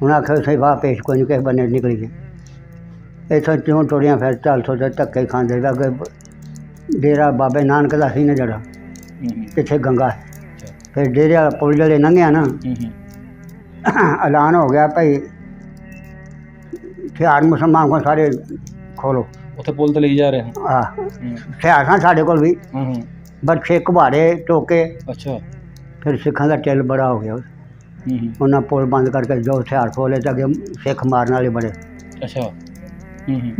उन्हें आखिया सही वाह पेश कोई नहीं किस बने निकली गए इतों क्यों टुरिया फिर 400 से धक्के खाते अगे डेरा बाबे नानक का सी ना जरा पिछे गंगा है फिर डेरे वाला पुल जल्द लंघिया ना ऐलान हो गया भाई हथियार मुसलमान को सारे खोलो उत्थे पुल तो ले जा रहे हैं हथियार सन साढ़े को भी बरछे घुबारे टोके। अच्छा फिर सिखा का टिल बड़ा हो गया उन्हें पुल बंद करके जो हथियार खोले तो अगे सिख मारने वाले बड़े। अच्छा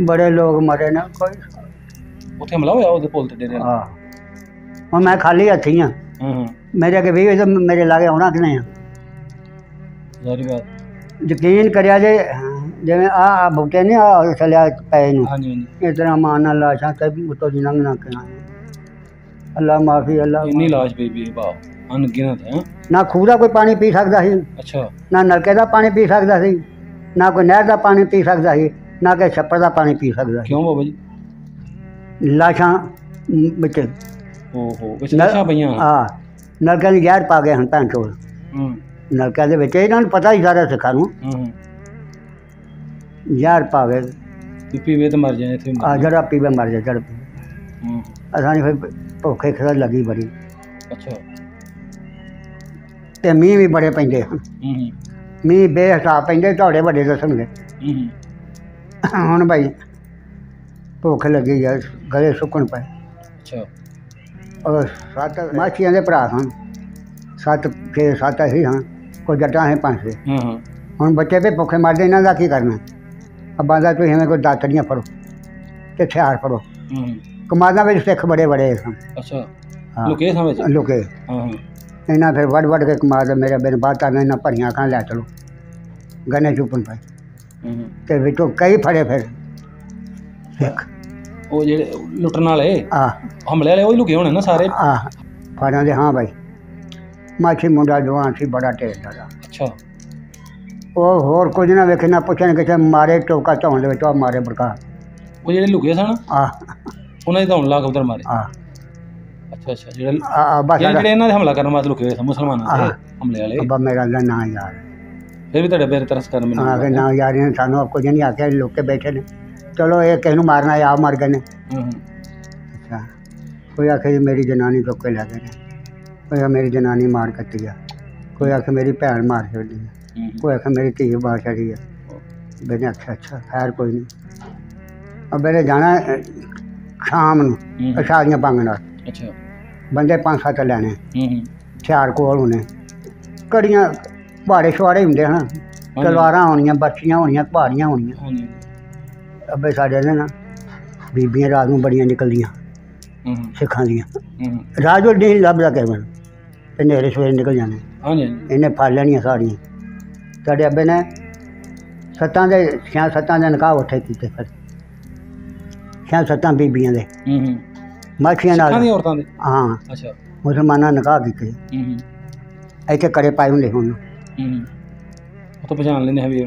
बड़े लोग मरे ना कोई उत्थे हमला होया उहदे पुल ते डेरे हाँ और मैं खाली हथी हाँ मेरे अगे भी तो मेरे लागे आना कि नहीं सारी बात यकीन करिया जे जिवें आ बूटे नहीं आ चलिया पै नूं इस तरह मारना लाशा उत्तों दी लंघना कहना अल्लाह माफी अल्लाह इन्नी लाश पई भी बाप अनगिनत है ना खूह का कोई पानी पी सकता सी अच्छा ना नलके का पानी पी सकता सी ना कोई नहर का पानी पी सकता सी ना कि छप्पर का पानी पी सकता। क्यों बाबा जी लाशा बिच ओहो विच लाशा पईयां हाँ नलके की जहर पा गए हैं भैन चोल नलके दे विच इन्हां नूं पता ही सारा सिखां नूं जहर पा गए पीवे तो मर जाए इत्थे जरा पीवे मर जाए जरा पीवे असां फिर भुख खिला लगी बड़ी। अच्छा ते मीह भी बड़े पैंदे हैं मीह बेहिसाब पैंदे तुहाडे वड्डे दसणगे हुण भाई भुख लगी है गले सुकन पे। अच्छा और 7 माछियां दे भरा सन 7 6 7 ही हाँ कोई जट्टा है 5 छे हुण बच्चे भी भुखे मरदे इन्हां दा की करना अब्बा दा तुसीं एवें कोई दातरियां फड़ो ते हथियार फड़ो कमादा में सिख बड़े बड़े सन। अच्छा लुके समझ लुके इन्हें फिर वड़ वड़ के कमाद मेरे बिन बात आने इन्हें भरिया खां लै चलो गन्ने चुपन पाए ते विचों कई फड़े फिर सिख वो जेड़े लुटन वाले हमले वाले वही लुके होने ना सारे फड़ां दे। हाँ भाई माछी मुंडा जवान सी बड़ा ढेर सारा। अच्छा वो होर कुछ ना वेखे ना पुछन किसे मारे टोका धौन दे विच मारे बड़का वो जेड़े लुके सन उन्हें धौन ला के उधर मारे। अच्छा अच्छा जेड़े इन्हां दे हमला करन वास्ते लुके होए सन मुसलमानां दे हमले वाले अब्बा मेरा ना यार फिर भी तुहाडे बेर तरस कर मैनूं ना यार इन्हें सानूं कुछ नहीं आख्या लुक के बैठे ने चलो ये किसी नूं मारना है आप मर गए ने। अच्छा कोई आखे जी मेरी जनानी चुक के लै गए ने कोई मेरी जनानी मार कट्टी है कोई आखे मेरी भैन मार छड़ी है कोई आखे मेरी धी मार छड़ी है। मैंने अच्छा अच्छा खैर कोई नहीं अब मैंने जाना शाम नूं शादियां पांगण नाल। अच्छा बंदे 5-7 लैने हथियार कोल होने घड़ियां कुहाड़े शुहाड़े होंदे हैं तलवारां होनियां बर्छियां होनियां कुहाड़ियां होनियां अब्बे साढ़े ने ना बीबियां रात नूं बड़ियां निकलदियां सिखां दियां रात जो नहीं लभदा केवल ते नेरे सवेरे निकल जाने इन्हें फड़ लैनियां साड़ियां साढ़े अब्बे ने 6 दे निकाह उत्थे कीते फिर 6 बीबियां दे माछियां नाल हाँ मुसलमाना निकाह कीते इत्थे कड़े पाए हुंदे हुण तो पहचान लेंदे भी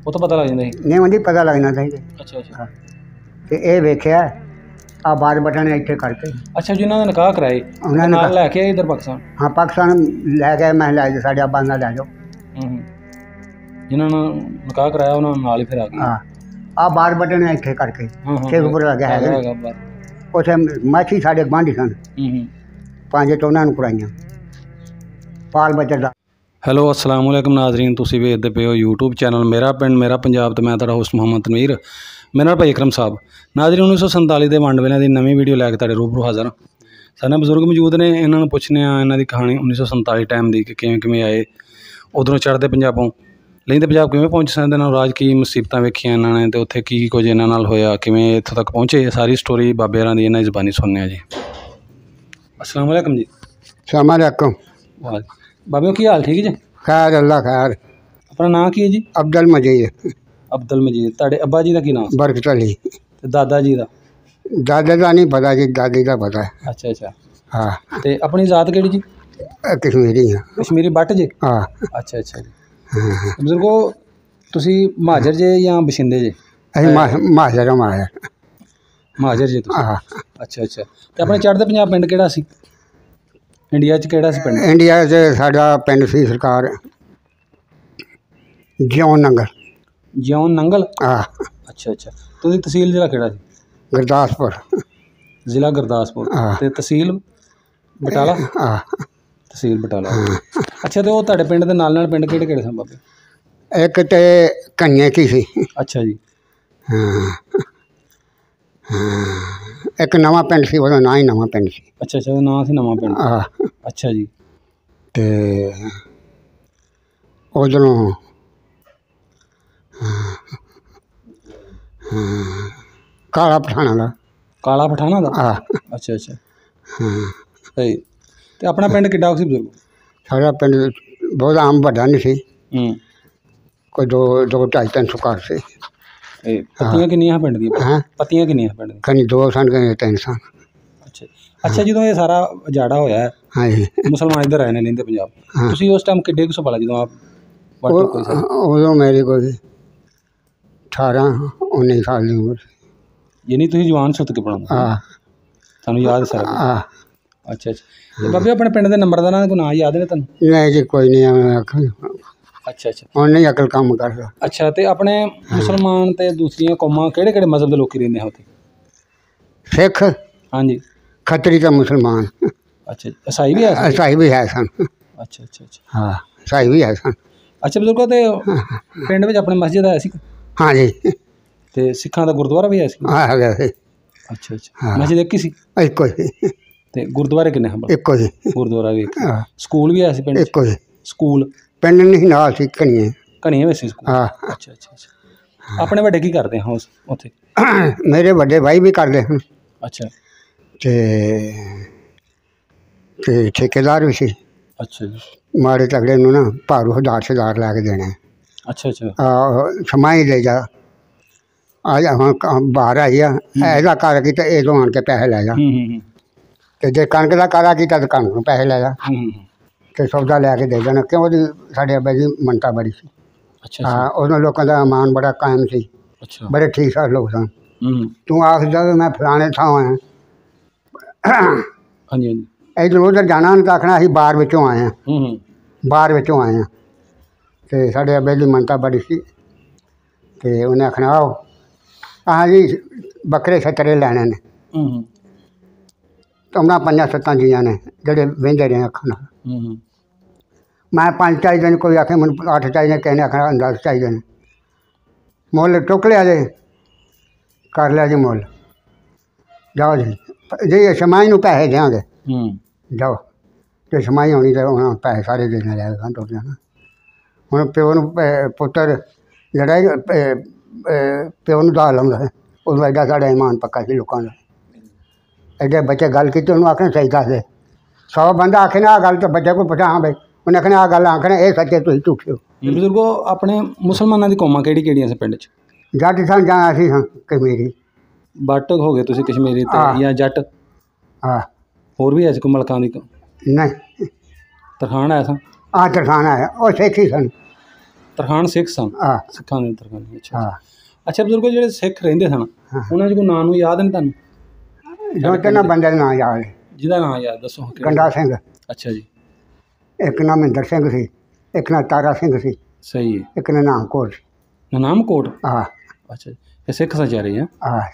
वो तो पता लग जांदा नहीं उन्हें पता लगना चाहिए। अच्छा अच्छा ते ये वेख्या आ बार बटन इत्थे करके। अच्छा जिन्हां ने निकाह कराए उन्हां नाल लैके आए इधर पाकिस्तान। हाँ पाकिस्तान लै गए मैं लै जाओ साढ़े अब्बा नाल लै जाओ जिन्हां ने निकाह कराया उन्हां नाल ही फिर आ गए। हाँ आ बार बटन इत्थे करके शेखपुर लगे है उत्थे माछी साढ़े गुआंढी सन 5 तो उन्हां नूं कराइयां पाल बचर दा। हैलो अस्सलाम वालेकुम नाजरीन तुसीं वेखदे पे हो यूट्यूब चैनल मेरा पिंड मेरा पंजाब तो मैं तुहाडा होस्ट मुहम्मद तनवीर मेरा भाई इकरम साहब। नाजरीन 1947 के वंड वेले की नवीं वीडियो लैके तुहाडे रूबरू हाज़र सारे बजुर्ग मौजूद ने इन्हां नूं पुछने इन्हां दी कहानी 1947 टाइम की कि किवें किवें आए उधरों चढ़ते पंजाबों लेंदे पंजाब किवें पहुँच सकते हैं राज की मुसीबतां वेखियां इन्हां ने ते उत्थे की कुछ इन्हां नाल होया किवें इत्थों तक पहुँचे सारी स्टोरी बाबे होरां दी इन्हां दी ज़बानी सुनने जी। अस्सलाम वालेकुम जी। सलाम अलैकुम बाबे की हाल ठीक जी? खैर अल्लाह खैर। अपना नाम की है जी? अब्दुल मजीद। अब्दुल मजीद। तुहाडे अब्बा जी का की नाम? बरकत अली। ते दादा जी का? दादा का नहीं पता जी दादी का पता है। अच्छा अच्छा हाँ ते अपनी जात केड़ी जी? कश्मीरी हाँ। कश्मीरी बट जी? हाँ। अच्छा अच्छा जी बुजुर्गो तुसी महाजर जे या बशिंदे जे? असीं महाजर महाजर जी तुसी? हाँ। अच्छा अच्छा ते अपने चढ़दे पंजाब पिंड केड़ा सी इंडिया च केड़ा सी पिंड? इंडिया च साडा पिंड सी सरकार ਜਿਉਂ ਨੰਗਲ। ਜਿਉਂ ਨੰਗਲ। ਹਾਂ। ਅੱਛਾ ਅੱਛਾ। ਤੁਸੀਂ ਤਹਿਸੀਲ ਜ਼ਿਲ੍ਹਾ ਕਿਹੜਾ ਜੀ? ਗੁਰਦਾਸਪੁਰ। ਜ਼ਿਲ੍ਹਾ ਗੁਰਦਾਸਪੁਰ ਤੇ ਤਹਿਸੀਲ ਬਟਾਲਾ। ਹਾਂ। ਤਹਿਸੀਲ ਬਟਾਲਾ। ਅੱਛਾ, ਤੇ ਉਹ ਤੁਹਾਡੇ ਪਿੰਡ ਦੇ ਨਾਲ ਪਿੰਡ ਕਿਹੜੇ ਕਿਹੜੇ ਸਨ ਬਾਬੇ? ਇੱਕ ਤੇ ਕੰਨੇ ਕੀ ਸੀ। ਅੱਛਾ ਜੀ। ਹਾਂ ਹਾਂ। ਇੱਕ ਨਵਾਂ ਪਿੰਡ ਸੀ, ਉਹਦਾ ਨਾਂ ਹੀ ਨਵਾਂ ਪਿੰਡ ਸੀ। ਅੱਛਾ ਅੱਛਾ, ਉਹਦਾ ਨਾਂ ਸੀ ਨਵਾਂ ਪਿੰਡ। ਹਾਂ। ਅੱਛਾ ਜੀ। ਤੇ ਉਧਰੋਂ ਕਾਲਾ ਪਠਾਣਾ ਦਾ। ਕਾਲਾ ਪਠਾਣਾ ਦਾ। ਹਾਂ। ਅੱਛਾ ਅੱਛਾ। ਹਾਂ। ਸਹੀ। ਤੇ ਆਪਣਾ ਪਿੰਡ ਕਿੱਡਾ ਸੀ ਬਜ਼ੁਰਗ? ਸਾਡਾ ਪਿੰਡ ਬਹੁਤ ਆਮ ਵੱਡਾ ਨਹੀਂ ਸੀ। ਕੋਈ 200-250-300 ਘਰ ਸੀ। ਪੱਤੀਆਂ ਕਿੰਨੀਆਂ ਪਿੰਡ ਦੀਆਂ? ਹੈਂ? ਪੱਤੀਆਂ ਕਿੰਨੀਆਂ ਪਿੰਡ ਦੀਆਂ? ਕਦੀ 2 ਸਨ, ਕਦੀ 3 ਸਨ। ਅੱਛਾ ਅੱਛਾ। ਜਦੋਂ ਇਹ ਸਾਰਾ ਉਜਾੜਾ ਹੋਇਆ, ਹਾਂਜੀ, ਮੁਸਲਮਾਨ ਇੱਧਰ ਆਏ ਨੇ ਲਹਿੰਦੇ ਪੰਜਾਬ, ਤੁਸੀਂ ਉਸ ਟਾਈਮ ਕਿੱਡੇ ਕੁ ਸੰਭਾਲਾ ਜਦੋਂ ਆਪ? ਉਦੋਂ ਮੇਰੀ ਕੋਈ 18-19 ਸਾਲ ਦੀ ਉਮਰ ਸੀ। ਯਾਨੀ ਤੁਸੀਂ ਜਵਾਨ ਸੁੱਤ ਕੇ ਬਣਾਉਂਦੇ? ਹਾਂ। ਤੁਹਾਨੂੰ ਯਾਦ ਸਾਰਾ? ਹਾਂ। ਅੱਛਾ ਅੱਛਾ। ਤੇ ਬਾਬੇ ਆਪਣੇ ਪਿੰਡ ਦੇ ਨੰਬਰਦਾਰਾਂ ਦੇ ਕੋਈ ਨਾਂ ਯਾਦ ਨੇ ਤੁਹਾਨੂੰ? ਨਹੀਂ ਜੀ, ਕੋਈ ਨਹੀਂ ਐਵੇਂ ਅੱਛਾ ਅੱਛਾ। ਹੁਣ ਨਹੀਂ ਅਕਲ ਕੰਮ ਕਰਦਾ। ਅੱਛਾ, ਤੇ ਆਪਣੇ ਮੁਸਲਮਾਨ ਤੇ ਦੂਸਰੀਆਂ ਕੌਮਾਂ ਕਿਹੜੇ ਕਿਹੜੇ ਮਜ਼ਹਬ ਦੇ ਲੋਕੀ ਰਹਿੰਦੇ ਆ ਉੱਥੇ? ਸਿੱਖ। ਹਾਂਜੀ। ਖੱਤਰੀ ਤੇ ਮੁਸਲਮਾਨ। ਅੱਛਾ, ਈਸਾਈ ਵੀ ਹੈ? ਈਸਾਈ ਵੀ ਹੈ ਸਨ। ਅੱਛਾ ਅੱਛਾ ਅੱਛਾ। ਹਾਂ, ਈਸਾਈ ਵੀ ਹੈ ਸਨ। ਅੱਛਾ ਬਜ਼ੁਰਗੋ, ਤੇ ਪਿੰਡ ਵਿੱਚ ਆਪਣੇ ਮਸਜਿਦ ਹੈ ਸੀ? ਹਾਂਜੀ। ਤੇ ਸਿੱਖਾਂ ਦਾ ਗੁਰਦੁਆਰਾ ਵੀ ਹੈ ਸੀ? ਹਾਂ, ਹੈਗਾ ਸੀ। ਅੱਛਾ ਅੱਛਾ। ਮਸਜਿਦ ਇੱਕ ਹੀ ਸੀ? ਇੱਕੋ ਸੀ। ਤੇ ਗੁਰਦੁਆਰੇ ਕਿੰਨੇ ਹਨ? ਇੱਕੋ ਸੀ। ਗੁਰਦੁਆਰਾ ਵੀ ਇੱਕ। ਸਕੂਲ ਵੀ ਹੈ ਸੀ ਪਿੰਡ? ਇੱਕੋ ਸੀ। ਸਕੂਲ ਪਿੰਡ ਨਹੀਂ ਨਾਲ ਸੀ, ਘਣੀਏ। ਘਣੀਏ ਵਿੱਚ ਸੀ ਸਕੂਲ? ਹਾਂ। ਅੱਛਾ ਅੱਛਾ ਅੱਛਾ। ਆਪਣੇ ਵੱਡੇ ਕੀ ਕਰਦੇ ਹਾਂ ਉੱਥੇ? ਮੇਰੇ ਵੱਡੇ ਭਾਈ ਵੀ ਕਰਦੇ ਹਨ। ਅੱਛਾ। ਤੇ ਠੇਕੇਦਾਰ ਵੀ ਸੀ। ਅੱਛਾ ਜੀ। ਮਾੜੇ ਤਗੜੇ ਨੂੰ ਨਾ ਭਾਰੂ 1000 ਲੈ ਕੇ ਦੇਣੇ। ਅੱਛਾ ਅੱਛਾ। ਸਮਾਈ ਲੈ ਜਾ, ਆ ਜਾ ਹੁਣ ਬਾਹਰ ਆਈ ਆ, ਇਹਦਾ ਕਾਰਾ ਕੀਤਾ, ਇਹ ਤੋਂ ਆਣ ਕੇ ਪੈਸੇ ਲੈ ਜਾ। ਤੇ ਜੇ ਕਣਕ ਦਾ ਕਾਰਾ ਕੀਤਾ ਤਾਂ ਕਣਕ ਨੂੰ ਪੈਸੇ ਲੈ ਜਾ। ਤੇ ਸੌਦਾ ਲੈ ਕੇ ਦੇ ਦੇਣਾ, ਕਿਉਂ? ਉਹਦੀ ਸਾਡੇ ਅੱਬੇ ਦੀ ਮੰਨਤਾ ਬੜੀ ਸੀ। ਅੱਛਾ। ਹਾਂ, ਉਹਨਾਂ ਲੋਕਾਂ ਦਾ ਅਮਾਨ ਬੜਾ ਕਾਇਮ ਸੀ। ਅੱਛਾ। ਬੜੇ ਠੀਕ ਠਾਕ ਲੋਕ ਸਨ। ਤੂੰ ਆਖਦਾ ਵੀ ਮੈਂ ਫਲਾਣੇ ਥਾਂ ਆਇਆ। ਹਾਂਜੀ ਹਾਂਜੀ। ਇੱਧਰ ਉੱਧਰ ਜਾਣਾ ਤਾਂ ਆਖਣਾ ਅਸੀਂ ਬਾਹਰ ਵਿੱਚੋਂ ਆਏ ਹਾਂ। ਬਾਹਰ ਵਿੱਚੋਂ ਆਏ ਹਾਂ। ਤੇ ਸਾਡੇ ਅੱਬੇ ਦੀ ਮੰਨਤਾ ਬੜੀ ਸੀ। ਤੇ ਉਹਨੇ ਆਖਣਾ ਆਓ, ਆਹ ਜੀ ਬੱਕਰੇ ਛੱਤਰੇ ਲੈਣੇ ਨੇ। ਤਾਂ ਉਹਨਾਂ 5-7 ਜੀਆਂ ਨੇ ਜਿਹੜੇ ਵਹਿੰਦੇ ਰਹੇ ਅੱਖਾਂ ਨਾਲ। ਮੈਂ 5 ਚਾਹੀਦੇ ਨੇ, ਕੋਈ ਆਖੇ ਮੈਨੂੰ 8 ਚਾਹੀਦੇ ਨੇ, ਕਿਸੇ ਨੇ ਆਖਣਾ 10 ਚਾਹੀਦੇ ਨੇ। ਮੁੱਲ ਚੁੱਕ ਲਿਆ ਜੇ, ਕਰ ਲਿਆ ਜੀ ਮੁੱਲ। ਜਾਓ ਜੀ, ਜੇ ਸਮਾਈ ਨੂੰ ਪੈਸੇ ਦਿਆਂਗੇ। ਜਾਓ, ਜੇ ਸਮਾਈ ਹੋਣੀ ਤਾਂ ਉਹਨਾਂ ਪੈਸੇ ਸਾਰੇ ਦੇਣੇ ਲੈ ਕੇ ਟੁੱਟ ਜਾਣਾ। ਹੁਣ ਪਿਓ ਨੂੰ ਪੁੱਤਰ ਜਿਹੜਾ ਪਿਓ ਨੂੰ ਦਾਲ ਲਾਉਂਦਾ ਹੈ, ਉਦੋਂ ਐਡਾ ਸਾਡਾ ਇਮਾਨ ਪੱਕਾ ਸੀ ਲੋਕਾਂ ਦਾ। ਐਡੇ ਬੱਚੇ ਗੱਲ ਕੀਤੀ, ਉਹਨੂੰ ਆਖਣਾ ਸਹੀ ਦੱਸ ਦੇ। 100 ਬੰਦਾ ਆਖੇ ਨਾ ਆਹ ਗੱਲ, ਤਾਂ ਬੱਚੇ ਕੋਈ ਪੁੱਛਾ, ਹਾਂ ਬਈ ਉਹਨੇ ਆਖਣਾ ਆਹ ਗੱਲ ਆਖਣਾ ਇਹ ਸੱਚੇ, ਤੁਸੀਂ ਝੂਠੇ ਹੋ। ਬਜ਼ੁਰਗੋ, ਆਪਣੇ ਮੁਸਲਮਾਨਾਂ ਦੀ ਕੌਮਾਂ ਕਿਹੜੀ ਕਿਹੜੀਆਂ ਸੀ ਪਿੰਡ 'ਚ? ਜੱਟ ਸਨ ਜਾਂ ਅਸੀਂ ਹਾਂ ਕਸ਼ਮੀਰੀ। ਬੱਟ ਹੋ ਗਏ ਤੁਸੀਂ ਕਸ਼ਮੀਰੀ ਤੇ ਜਾਂ ਜੱਟ? ਹਾਂ। ਹੋਰ ਵੀ ਐਸੇ ਕੋਈ ਮਲਕਾਂ ਦੀ? ਨਹੀਂ। ਤਰਖਾਣ ਆਇਆ ਸਾਂ? ਤਰਖਾਣ ਆਇਆ, ਉਹ ਸਿੱਖ ਹੀ ਸਨ। ਤਰਖਾਣ ਸਿੱਖ ਸਨ? ਸਿੱਖਾਂ ਦੇ ਤਰਖਾਣ। ਅੱਛਾ ਅੱਛਾ। ਬਜ਼ੁਰਗੋ, ਜਿਹੜੇ ਸਿੱਖ ਰਹਿੰਦੇ ਸਨ, ਉਹਨਾਂ 'ਚ ਕੋਈ ਨਾਂ ਨੂੰ ਯਾਦ ਨਹੀਂ ਤੁਹਾਨੂੰ? 2-3 ਬੰਦੇ ਦਾ ਨਾਂ ਯਾਦ ਹੈ। ਜਿਹਦਾ ਨਾਂ ਯਾਦ ਦੱਸੋ। ਗੰਡਾ ਸਿੰਘ। ਅੱਛਾ ਜੀ। ਇੱਕ ਨਾਂ ਮਹਿੰਦਰ ਸਿੰਘ ਸੀ, ਇੱਕ ਨਾਂ ਤਾਰਾ ਸਿੰਘ ਸੀ। ਸਹੀ ਹੈ। ਇੱਕ ਨਾਮਕੋਟ ਸੀ। ਨਾਮਕੋਟ? ਹਾਂ। ਅੱਛਾ ਜੀ। ਇਹ ਸਿੱਖ ਸਚਾਰੇ ਆ?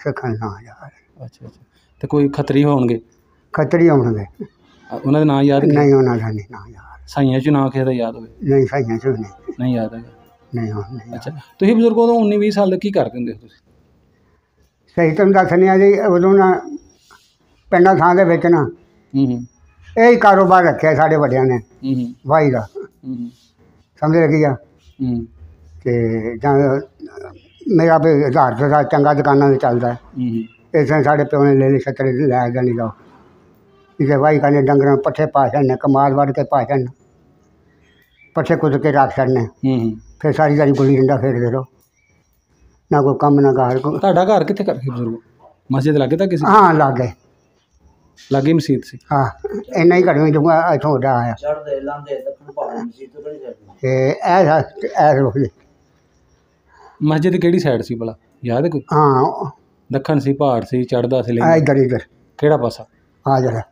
ਸਿੱਖਾਂ ਦੇ ਨਾਂ ਯਾਦ। ਅੱਛਾ ਅੱਛਾ। ਤੇ ਕੋਈ ਖੱਤਰੀ ਹੋਣਗੇ? ਖੱਤਰੀ ਹੋਣਗੇ। ਉਹਨਾਂ ਦੇ ਨਾਂ ਯਾਦ? ਨਹੀਂ, ਉਹਨਾਂ ਦਾ ਨਹੀਂ ਨਾਂ ਯਾਦ। ਸਾਈਆਂ 'ਚ ਨਾਂ ਕਿਸੇ ਦਾ ਯਾਦ ਹੋਵੇ? ਨਹੀਂ, ਸਾਈਆਂ 'ਚ ਨਹੀਂ ਯਾਦ ਹੈਗਾ? ਨਹੀਂ। ਅੱਛਾ। ਤੁਸੀਂ ਬਜ਼ੁਰਗ ਉਦੋਂ 19-20 ਸਾਲ ਦੇ ਕੀ ਕਰਦੇ ਹੁੰਦੇ ਹੋ ਤੁਸੀਂ? ਸਹੀ ਤੁਹਾਨੂੰ ਦੱਸਣੀ ਆ ਜੀ, ਉਦੋਂ ਨਾ ਪਿੰਡਾਂ ਥਾਂ ਦੇ ਵਿੱਚ ਨਾ ਇਹ ਹੀ ਕਾਰੋਬਾਰ ਰੱਖਿਆ ਸਾਡੇ ਵੱਡਿਆਂ ਨੇ, ਵਾਹੀ ਦਾ। ਸਮਝ ਲੱਗੀ ਆ? ਤੇ ਜਾਂ ਮੇਰਾ ਵੀ ਆਧਾਰ ਦਾ ਚੰਗਾ ਦੁਕਾਨਾਂ 'ਤੇ ਚੱਲਦਾ। ਇਸ ਤਰ੍ਹਾਂ ਸਾਡੇ ਪਿਓ ਨੇ ਲੈ ਲਈ ਛੱਤਰੇ ਲੈ ਜਾਣੀ ਜਾਓ, ਇਹਦੇ ਵਾਹੀ ਕਰਨੇ, ਡੰਗਰਾਂ ਪੱਠੇ ਪਾ ਛੱਡਨੇ, ਕਮਾਲ ਵੱਢ ਕੇ ਪਾ ਛੱਡਣਾ, ਪੱਠੇ ਕੁੱਟ ਕੇ ਰੱਖ ਛੱਡਨੇ। ਫਿਰ ਸਾਰੀ ਸਾਰੀ ਗੁੱਲੀ ਡੰਡਾ ਫੇਰਦੇ ਰਹੋ, ਨਾ ਕੋਈ ਕੰਮ ਨਾ ਕਾਰ। ਤੁਹਾਡਾ ਘਰ ਕਿੱਥੇ ਕਰਕੇ ਬਜ਼ੁਰਗ? ਮਸਜਿਦ ਲਾਗੇ ਤਾਂ ਕਿਸੇ? ਹਾਂ, ਲਾਗੇ। ਲਾਗੇ ਮਸਜਿਦ ਸੀ? ਹਾਂ, ਇੰਨਾ ਹੀ ਘੜਵੇਂ ਜੂਗਾ ਇੱਥੋਂ ਉੱਡਾ ਆਇਆ। ਤੇ ਇਹ ਮਸਜਿਦ ਕਿਹੜੀ ਸਾਈਡ ਸੀ ਭਲਾ, ਯਾਦ ਹੈ ਕੋਈ? ਹਾਂ, ਦੱਖਣ ਸੀ, ਪਹਾੜ ਸੀ, ਚੜ੍ਹਦਾ ਸੀ? ਇੱਧਰ। ਕਿਹੜਾ ਪਾਸਾ? ਆ ਜਿਹੜਾ।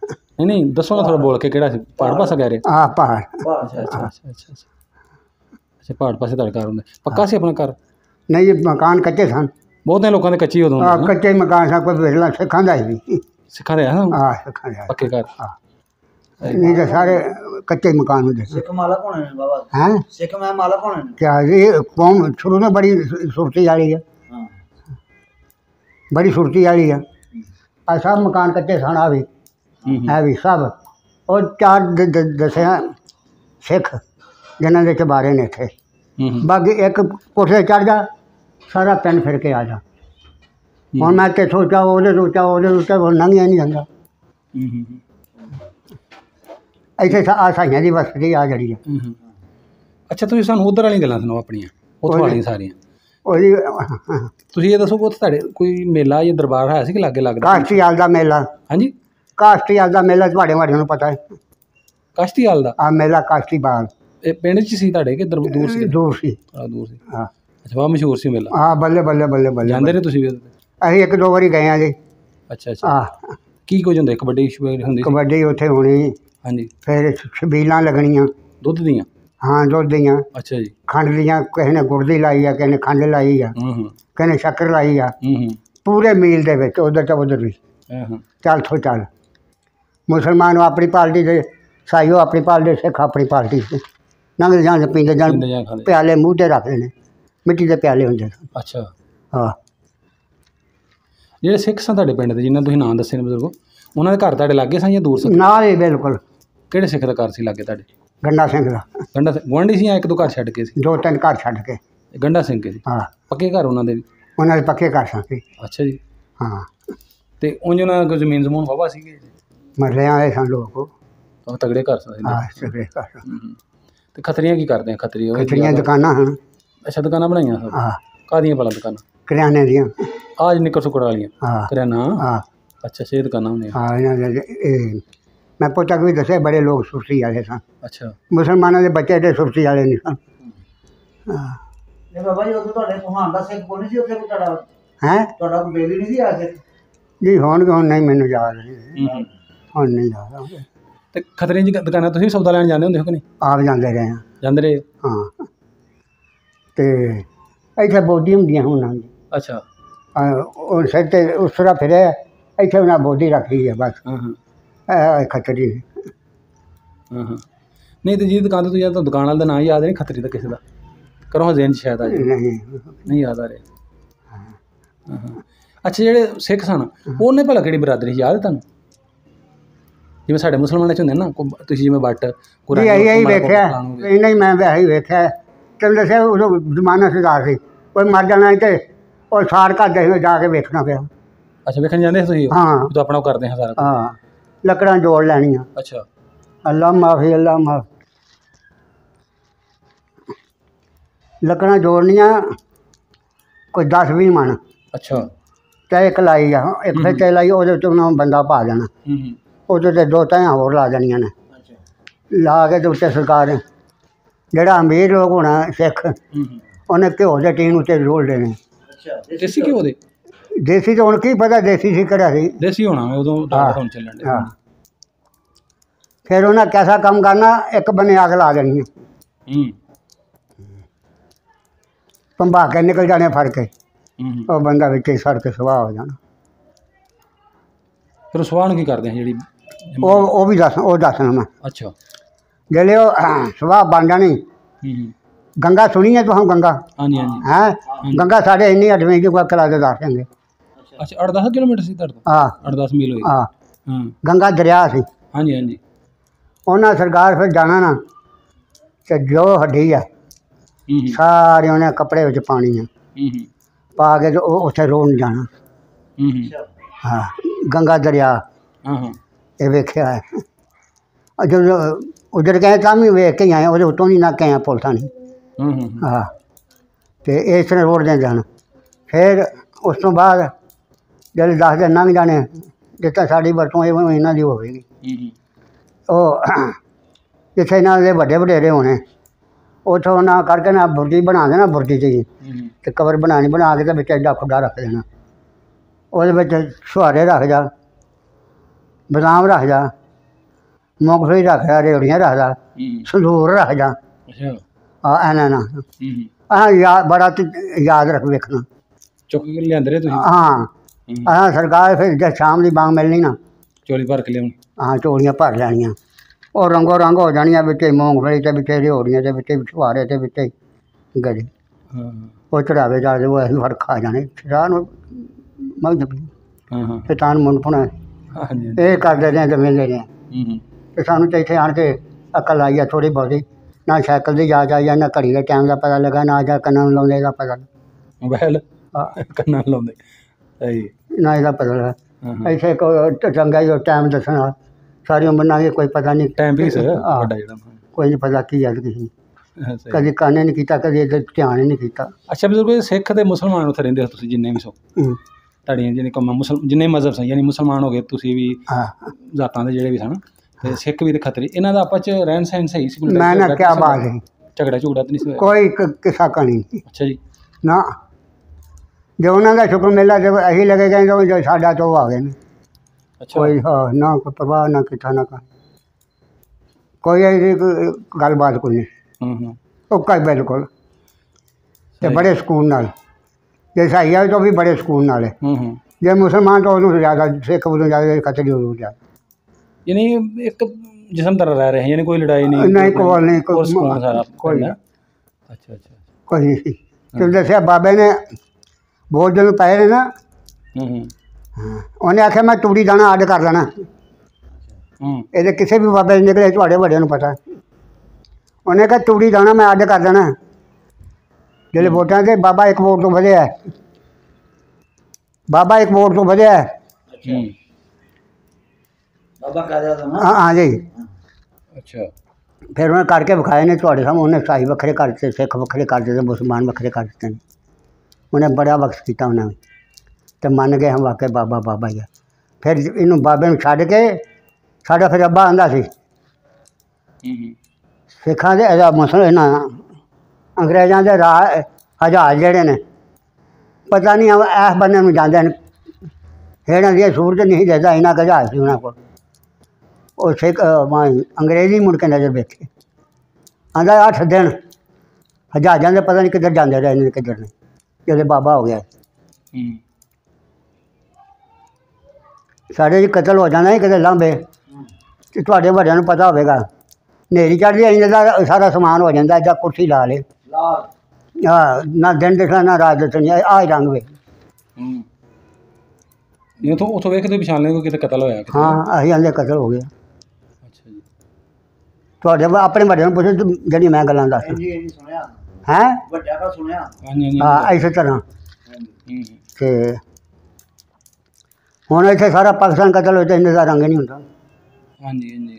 ਨਹੀਂ ਦੱਸੋ ਨਾ ਥੋੜ੍ਹਾ ਬੋਲ ਕੇ, ਕਿਹੜਾ ਸੀ? ਪਹਾੜ ਪਾਸਾ ਕਹਿ ਰਹੇ? ਪਹਾੜ। ਅੱਛਾ ਅੱਛਾ ਅੱਛਾ ਅੱਛਾ। ਅੱਛਾ ਪਹਾੜ ਪਾਸੇ ਤੁਹਾਡਾ ਘਰ ਹੁੰਦਾ ਪੱਕਾ ਸੀ ਆਪਣਾ ਘਰ ਨਹੀਂ ਜੀ ਮਕਾਨ ਕੱਚੇ ਸਨ ਬਹੁਤਿਆਂ ਲੋਕਾਂ ਦੇ ਕੱਚੀ ਉਦੋਂ ਆ ਕੱਚੇ ਮਕਾਨ ਸਨ ਕੋਈ ਵੇਲਾ ਸਿੱਖਾਂ ਦਾ ਸੀ ਸਿੱਖਾਂ ਦੇ ਆ ਸਿੱਖਾਂ ਦਾ ਪੱਕੇ ਘਰ नहीं तो सारे कच्चे मकान होते सिख मालक होने ने बाबा हैं सिख में मालक होने ने क्या ये कौम शुरू में बड़ी सुरती वाली है हाँ बड़ी सुरती वाली है और सब मकान कच्चे सन आ भी है भी सब और 4 दसे सिख जिन्हों के बारे ने थे बाकी एक कोठे चढ़ जा सारा पिंड फिर के आ जा और मैं तो सोचा वो लंघिया नहीं जाता ਇੱਥੇ ਸਾਈਆਂ ਦੀ ਬਸਤੀ ਆ ਜਿਹੜੀ ਹੈ ਅੱਛਾ ਤੁਸੀਂ ਸਾਨੂੰ ਉਧਰ ਵਾਲੀਆਂ ਗੱਲਾਂ ਸੁਣਾਓ ਆਪਣੀਆਂ ਉੱਥੋਂ ਵਾਲੀਆਂ ਸਾਰੀਆਂ ਉਹਦੀ ਤੁਸੀਂ ਇਹ ਦੱਸੋ ਕਿ ਉੱਥੇ ਤੁਹਾਡੇ ਕੋਈ ਮੇਲਾ ਜਾਂ ਦਰਬਾਰ ਹੈ ਸੀ ਕਿ ਲਾਗੇ ਲੱਗਦਾ ਕਾਸ਼ਤੀਆਲ ਦਾ ਮੇਲਾ ਹਾਂਜੀ ਕਾਸ਼ਤੀਆਲ ਦਾ ਮੇਲਾ ਤੁਹਾਡੇ ਨੂੰ ਪਤਾ ਹੈ ਕਾਸ਼ਤੀਆਲ ਦਾ ਆ ਮੇਲਾ ਕਾਸ਼ਤੀਬਾਲ ਇਹ ਪਿੰਡ 'ਚ ਸੀ ਤੁਹਾਡੇ ਕਿ ਦੂਰ ਸੀ ਦੂਰ ਸੀ ਦੂਰ ਸੀ ਹਾਂ ਅੱਛਾ ਬਹੁਤ ਮਸ਼ਹੂਰ ਸੀ ਮੇਲਾ ਹਾਂ ਬੱਲੇ ਬੱਲੇ ਬੱਲੇ ਬੱਲੇ ਜਾਂਦੇ ਰਹੇ ਤੁਸੀਂ ਵੀ ਅਸੀਂ 1-2 ਵਾਰੀ ਗਏ ਆ ਜੀ ਅੱਛਾ ਅੱਛਾ ਕੀ ਕੁਝ ਹੁੰਦਾ ਕਬੱਡੀ ਹੁੰਦੀ ਕਬੱਡੀ ਉੱਥੇ ਹੋਣੀ ਹਾਂਜੀ ਫਿਰ ਛਬੀਲਾਂ ਲੱਗਣੀਆਂ ਦੁੱਧ ਦੀਆਂ ਹਾਂ ਦੁੱਧ ਦੀਆਂ ਅੱਛਾ ਜੀ ਖੰਡ ਦੀਆਂ ਕਿਸੇ ਨੇ ਗੁੜ ਦੀ ਲਾਈ ਆ ਕਿਸੇ ਨੇ ਖੰਡ ਲਾਈ ਆ ਕਿਸੇ ਨੇ ਸ਼ੱਕਰ ਲਾਈ ਆ ਪੂਰੇ ਮੀਲ ਦੇ ਵਿੱਚ ਉਧਰ ਤਾਂ ਉਧਰ ਵੀ ਚੱਲ ਥੋ ਚੱਲ ਮੁਸਲਮਾਨ ਆਪਣੀ ਪਾਰਟੀ ਦੇ ਸਾਈਓ ਆਪਣੀ ਪਾਰਟੀ ਸਿੱਖ ਆਪਣੀ ਪਾਰਟੀ ਲੰਘਦੇ ਜਾਣ ਪੀਂਦੇ ਜਾਣ ਪਿਆਲੇ ਮੂੰਹ 'ਤੇ ਰੱਖਦੇ ਨੇ ਮਿੱਟੀ ਦੇ ਪਿਆਲੇ ਹੁੰਦੇ ਸਨ ਅੱਛਾ ਹਾਂ ਜਿਹੜੇ ਸਿੱਖ ਸਨ ਤੁਹਾਡੇ ਪਿੰਡ ਦੇ ਜਿਨ੍ਹਾਂ ਤੁਸੀਂ ਨਾਂ ਦੱਸੇ ਨੇ ਬਜ਼ੁਰਗੋ ਉਹਨਾਂ ਦੇ ਘਰ ਤੁਹਾਡੇ ਲਾਗੇ ਸਨ ਜਾਂ ਦੂਰ ਸਨ ਨਾਲ ਹੀ ਬਿਲਕੁਲ ਕਿਹੜੇ ਸਿੱਖ ਦਾ ਘਰ ਸੀ ਲਾਗੇ ਤੁਹਾਡੇ ਗੰਡਾ ਸਿੰਘ ਦਾ ਗੰਡਾ ਗੁਆਂਢੀ ਸੀ ਜਾਂ 1-2 ਘਰ ਛੱਡ ਕੇ ਸੀ 2-3 ਘਰ ਛੱਡ ਕੇ ਗੰਡਾ ਸਿੰਘ ਕੇ ਸੀ ਹਾਂ ਪੱਕੇ ਘਰ ਉਹਨਾਂ ਦੇ ਵੀ ਉਹਨਾਂ ਦੇ ਪੱਕੇ ਘਰ ਸਨ ਅੱਛਾ ਜੀ ਹਾਂ ਤੇ ਉਂਝ ਉਹਨਾਂ ਕੋਈ ਜ਼ਮੀਨ ਜ਼ਮੂਨ ਵਾਹਵਾ ਸੀਗੇ ਮਰਲਿਆਂ ਵਾਲੇ ਸਨ ਲੋਕ ਉਹ ਤਗੜੇ ਘਰ ਸਨ ਹਾਂ ਤਗੜੇ ਘਰ ਸਨ ਤੇ ਖੱਤਰੀਆਂ ਕੀ ਕਰਦੇ ਆ ਖੱਤਰੀਆਂ ਦੁਕਾਨਾਂ ਹਨ ਅੱਛਾ ਦੁਕਾਨਾਂ ਬਣਾਈਆਂ ਸਨ ਹਾਂ ਕਾਹਦੀਆਂ ਭਲਾ ਦੁਕਾਨਾਂ ਕਰਿਆਨੇ ਦੀਆਂ ਆਜ ਨਿੱਕਰ ਸੁੱਕੜ ਵਾਲੀਆਂ ਹਾਂ ਕਰਿਆਨਾ ਹਾਂ ਅੱਛਾ ਛੇ ਦੁਕਾਨਾਂ ਹੁੰਦੀਆਂ ਹਾਂ ਇਹਨਾਂ ਦੇ ਮੈਂ ਪੁੱਛਿਆ ਕਿ ਵੀ ਦੱਸਿਆ ਬੜੇ ਲੋਕ ਸੁਰਤੀ ਵਾਲੇ ਸਨ ਅੱਛਾ ਮੁਸਲਮਾਨਾਂ ਦੇ ਬੱਚੇ ਤੇ ਸੁਰਤੀ ਵਾਲੇ ਨਹੀਂ ਸਨ ਹਾਂ ये बाबा जी उधर ਤੁਹਾਡੇ ਕੋਹਾਨ ਦਾ ਸਿੱਖ ਕੋਈ ਨਹੀਂ ਸੀ ਉੱਥੇ ਕੋਈ ਹੈ ਕੋਈ ਬੇਲੀ ਨਹੀਂ ਸੀ ਆ ਸਿੱਖ ਜੀ ਹੋਣਗੇ ਹੁਣ ਨਹੀਂ ਮੈਨੂੰ ਯਾਦ ਨਹੀਂ ਹੁਣ ਨਹੀਂ ਯਾਦ ਤੇ ਖਤਰੇ ਦੀ ਦੁਕਾਨਾਂ ਤੁਸੀਂ ਸੌਦਾ ਲੈਣ ਜਾਂਦੇ ਹੁੰਦੇ ਹੋ ਕਿ ਨਹੀਂ ਆਪ ਜਾਂਦੇ ਰਹੇ ਹਾਂ ਜਾਂਦੇ ਰਹੇ ਹਾਂ ਤੇ ਇੱਥੇ ਬੋਦੀ ਹੁੰਦੀਆਂ ਹੁਣ ਅੱਛਾ ਉਹ ਸਿਰ 'ਤੇ ਉਸ ਤਰ੍ਹਾਂ ਫਿਰਿਆ ਇੱਥੇ ਉਹਨਾਂ ਬੋਦੀ ਰੱਖੀ ਹੈ ਬਸ ਖੱਤਰੀ ਨਹੀਂ ਤੇ ਜਿਹਦੀ ਦੁਕਾਨ ਤੇ ਤੁਸੀਂ ਤਾਂ ਦੁਕਾਨ ਵਾਲੇ ਦਾ ਨਾਂ ਯਾਦ ਨਹੀਂ ਖੱਤਰੀ ਦਾ ਕਿਸੇ ਦਾ ਕਰੋ ਹਜ਼ੇਨ ਸ਼ਾਇਦ ਆ ਜਾਏ ਨਹੀਂ ਯਾਦ ਆ ਰਿਹਾ ਅੱਛਾ ਜਿਹੜੇ ਸਿੱਖ ਸਨ ਉਹਨੇ ਭਲਾ ਕਿਹੜੀ ਬਰਾਦਰੀ ਯਾਦ ਹੈ ਤੁਹਾਨੂੰ ਜਿਵੇਂ ਸਾਡੇ ਮੁਸਲਮਾਨਾਂ 'ਚ ਹੁੰਦੇ ਨਾ ਤੁਸੀਂ ਜਿਵੇਂ ਬੱਟ ਜੀ ਇਹੀ ਵੇਖਿਆ ਇਹਨਾਂ ਹੀ ਮੈਂ ਵੈਸੇ ਹੀ ਵੇਖਿਆ ਤੈਨੂੰ ਦੱਸਿਆ ਉਦੋਂ ਜ਼ਮਾਨਾ ਸੁਧਾਰ ਸੀ ਕੋਈ ਮਰ ਜਾਣਾ ਤੇ ਉਹ ਸਾੜ ਕਰਦੇ ਜਾ ਕੇ ਵੇਖਣਾ ਪਿਆ ਅੱਛਾ ਵੇਖਣ ਜਾਂਦੇ ਤੁਸੀਂ ਹਾਂ ਤੂੰ ਆਪਣਾ ਉਹ ਕਰਦੇ ਹਾਂ ਸਾਰਾ ਹਾਂ ਲੱਕੜਾਂ ਜੋੜ ਲੈਣੀਆਂ ਅੱਛਾ ਅੱਲਾ ਮਾਫੀ ਅੱਲਾ ਮਾਫ ਲੱਕੜਾਂ ਜੋੜਨੀਆਂ ਕੋਈ 10-20 ਮਣ ਅੱਛਾ ਤੇ ਇੱਕ ਲਾਈ ਆ ਇੱਕ ਫਿਰ ਤੇ ਲਾਈ ਉਹਦੇ ਉੱਤੇ ਉਹਨਾਂ ਬੰਦਾ ਪਾ ਜਾਣਾ ਉਹਦੇ ਤੇ 2 ਤਹਿਆਂ ਹੋਰ ਲਾ ਦੇਣੀਆਂ ਨੇ ਲਾ ਕੇ ਤੇ ਉੱਤੇ ਸਰਕਾਰ ਜਿਹੜਾ ਅਮੀਰ ਲੋਕ ਹੋਣਾ ਸਿੱਖ ਉਹਨੇ ਘਿਓ ਦੇ ਟੀਨ ਉੱਤੇ ਰੋਲ ਦੇਣੇ ਦੇਸੀ ਘਿਓ ਦੇ ਦੇਸੀ ਤਾਂ ਹੁਣ ਕੀ ਪਤਾ ਦੇਸੀ ਸੀ ਕਿਹੜਾ ਸੀ ਦੇਸੀ ਹੋਣਾ ਉਦੋਂ ਹੁਣ ਚੱਲਣ ਦੇ ਹਾਂ ਫਿਰ ਉਹਨਾਂ ਕੈਸਾ ਕੰਮ ਕਰਨਾ ਇੱਕ ਬੰਨੇ ਅੱਗ ਲਾ ਦੇਣੀ ਹੈ ਭੰਬਾ ਕੇ ਨਿਕਲ ਜਾਣੇ ਫੜ ਕੇ ਉਹ ਬੰਦਾ ਵਿੱਚ ਹੀ ਸੜ ਕੇ ਸੁਆਹ ਹੋ ਜਾਣਾ ਫਿਰ ਸੁਆਹ ਨੂੰ ਕੀ ਕਰਦੇ ਆ ਜਿਹੜੀ ਉਹ ਵੀ ਦੱਸਣਾ ਮੈਂ ਅੱਛਾ ਜਿਹੜੇ ਉਹ ਸੁਆਹ ਬਣ ਜਾਣੀ ਗੰਗਾ ਸੁਣੀ ਹੈ ਤੁਸੀਂ ਗੰਗਾ ਹਾਂਜੀ ਹਾਂਜੀ ਹੈ ਗੰਗਾ ਸਾਡੇ ਇੰਨੀ 8ਵੀਂ ਦੀ ਕੋਈ ਕਲਾ ਦੇ ਦੱਸਾਂਗੇ ਅੱਛਾ 8-10 ਕਿਲੋਮੀਟਰ ਸੀ ਤੁਹਾਡੇ ਤੋਂ ਹਾਂ 8-10 ਮੀਲ ਹੋਈ ਹਾਂ ਹਾਂ ਗੰਗਾ ਦਰਿਆ ਸੀ ਹਾਂਜੀ ਹਾਂਜੀ ਉਹਨਾਂ ਸਰਕਾਰ ਫਿਰ ਜਾਣਾ ਨਾ ਤੇ ਜੋ ਹੱਡੀ ਆ ਸਾਰੇ ਉਹਨੇ ਕੱਪੜੇ ਵਿੱਚ ਪਾਣੀ ਆ ਪਾ ਕੇ ਤੇ ਉਹ ਉੱਥੇ ਰੋਣ ਜਾਣਾ ਹਾਂ ਗੰਗਾ ਦਰਿਆ ਇਹ ਵੇਖਿਆ ਹੈ ਜਦੋਂ ਉਧਰ ਗਏ ਤਾਂ ਵੀ ਵੇਖ ਕੇ ਆਏ ਉਹਦੇ ਉੱਤੋਂ ਨਹੀਂ ਨਾ ਕੇ ਆਏ ਪੁਲਿਸਾਂ ਨੇ ਹਾਂ ਤੇ ਇਸ ਤਰ੍ਹਾਂ ਰੋਡ ਦੇ ਜਾਣ ਫਿਰ ਉਸ ਤੋਂ ਬਾਅਦ ਜਦੋਂ 10 ਦਿਨ ਲੰਘ ਜਾਣੇ ਜਿਸ ਤਰ੍ਹਾਂ ਸਾਡੀ ਵਰਤੋਂ ਇਹਨਾਂ ਦੀ ਹੋਵੇਗੀ ਉਹ ਜਿੱਥੇ ਇਹਨਾਂ ਦੇ ਵੱਡੇ ਵਡੇਰੇ ਹੋਣੇ ਉੱਥੋਂ ਉਹਨਾਂ ਕਰਕੇ ਨਾ ਬੁਰਜੀ ਬਣਾ ਦੇਣਾ ਬੁਰਜੀ 'ਚ ਹੀ ਅਤੇ ਕਬਰ ਬਣਾ ਕੇ ਤੇ ਵਿੱਚ ਐਡਾ ਖੁੱਡਾ ਰੱਖ ਦੇਣਾ ਉਹਦੇ ਵਿੱਚ ਛੁਹਾਰੇ ਰੱਖ ਜਾ ਬਦਾਮ ਰੱਖ ਜਾ ਮੂੰਗਫਲੀ ਰੱਖ ਜਾ ਰੇਵੜੀਆਂ ਰੱਖ ਜਾ ਸੰਦੂਰ ਰੱਖ ਜਾ हाँ ऐना ना हाँ याद बड़ा तो याद रख वेखना चुक के लियांदे रहे तुसीं? हाँ हाँ सरकार फिर जब शाम की बांग मिलनी ना चोली भर के लियाउणी? हाँ चोलियाँ भर लैनियाँ और रंगो रंग हो जानियाँ बिच्चे मूंगफली ते बिच्चे रिओड़ियाँ ते बिच्चे छुहारे ते बिच्चे गरी हाँ वो चढ़ावे जाते वो असीं फड़ खा जाने शैतान मगज पी हाँ हाँ शैतान मुनफुना हाँ जी ये करते रहे ते वेंदे रहे ते सानूं ते इत्थे आण के अकल आई है थोड़ी बहुती ना साइकिल की जाच आई है ना घड़ी के टाइम का पता लगा ना जा कन्ना नूं लाउंदे दा पता मोबाइल कन्ना नूं लाउंदे सही ना इसका पता लगा ऐसे को चंगा ही टाइम दसना सारी उम्र ना कोई पता नहीं टाइम पीस हाँ बड़ा जेड़ा कोई नहीं पता की है किसी ने सही कभी काने नहीं किया कभी इधर ध्यान ही नहीं किया अच्छा बजुर्ग सिख ते मुसलमान उत्थे रहिंदे हो तुसीं जिन्ने भी सो ਤੁਹਾਡੀਆਂ ਜਿਹੜੇ ਕੌਮਾਂ ਜਿੰਨੇ ਮਜ਼ਹਬ ਸਨ ਯਾਨੀ ਮੁਸਲਮਾਨ ਹੋ ਗਏ ਤੁਸੀਂ ਵੀ ਜ਼ਾਤਾਂ ਦੇ ਜਿਹੜੇ ਵੀ ਸਨ ਤੇ ਸਿੱਖ ਵੀ ਤੇ ਖੱਤਰੀ ਇਹਨਾਂ ਦਾ ਆਪਸ ਚ ਰਹਿਣ ਸਹਿਣ ਸਹੀ ਸੀ मैं ना क्या बात है ਝਗੜਾ ਝੂੜਾ ਤਾਂ ਨਹੀਂ ਸੀ ਹੋਇਆ? कोई किस्सा कहानी नहीं ਅੱਛਾ ਜੀ ना जो उन्होंने शुक्र मेला जब अही लगे गए तो जो साडा तो आ गए ने ਅੱਛਾ कोई हाँ ना कोई परवाह ना किथा ना का कोई ऐसी गलबात कोई नहीं ओका बिल्कुल ते बड़े सुकून नाल जे सही है तो भी बड़े सुकून नाल है जे मुसलमान तो उन्होंने ज़्यादा सिख उन्होंने ज़्यादा खतरी उन्होंने ज़्यादा यानी एक जिस्म तरह रह रहे हैं यानी कोई लड़ाई नहीं नहीं कोई नहीं और सुकून सारा कोई है। अच्छा अच्छा कोई नहीं तो दसिया बाबे ने बहुत दिन पाए ने ना उन्हें आख्या मैं तूड़ी दाना अड्ड कर देना ये किसी भी बाबे निकले थोड़े बड़े पता उन्हें कहा तूड़ी दाना मैं अड्ड कर देना जो वोटा से बाबा एक वोट तो वधिया बाबा एक वोट तो वधिया बाबा कह रहा था ना हाँ हाँ जी अच्छा फिर उन्हें करके विखाए ने थोड़े सामने उन्हें ईसाई वक्रे कर दिते सिख वक्रे कर दिते मुसलमान वक्रे कर दिते उन्हें बड़ा वक्त किया उन्हें तो मन गए हम वाकई बाबा बाबा ही है फिर इनू बाबे नूं छड्ड के साडा फिर अब्बा आंदा सी सिखां दे मुसलमान अंग्रेज़ों के राह जहाज जेहड़े ने पता नहीं इस बन्ने नूं जांदे न हेड़ां दी सूरत नहीं देता इन्ना का जहाज सी उन्हां कोल और सिख अंग्रेज़ी मुड़ के नज़र बैठे आंदा 8 दिन जहाज़ों के पता नहीं किधर जाते रहे किधर नहीं जो बाबा हो गया साढ़े जी कतल हो जाना ही कितने लांबे तो थोड़े बड़िया नूं पता होगा नेरी चढ़ती आई सारा समान हो जाता जा कुर्सी ला ले हाँ ना दिन दिखना ना रात दिखनी आ ही रंग वे नहीं तो वेख के पछाण लेंगे किते कतल होया हाँ असी आंदे कतल हो गया अच्छा जी थोड़े अपने बड़े नूं पुछो जी मैं गल्लां दस जी सुनिया हैं ਵੱਡਿਆਂ ਦਾ ਸੁਣਿਆ हाँ इस तरह ते हुण इत्थे सारा पाकिस्तान कतल हो जाए इन्ने दा रंग नहीं हुंदा हाँ जी हाँ जी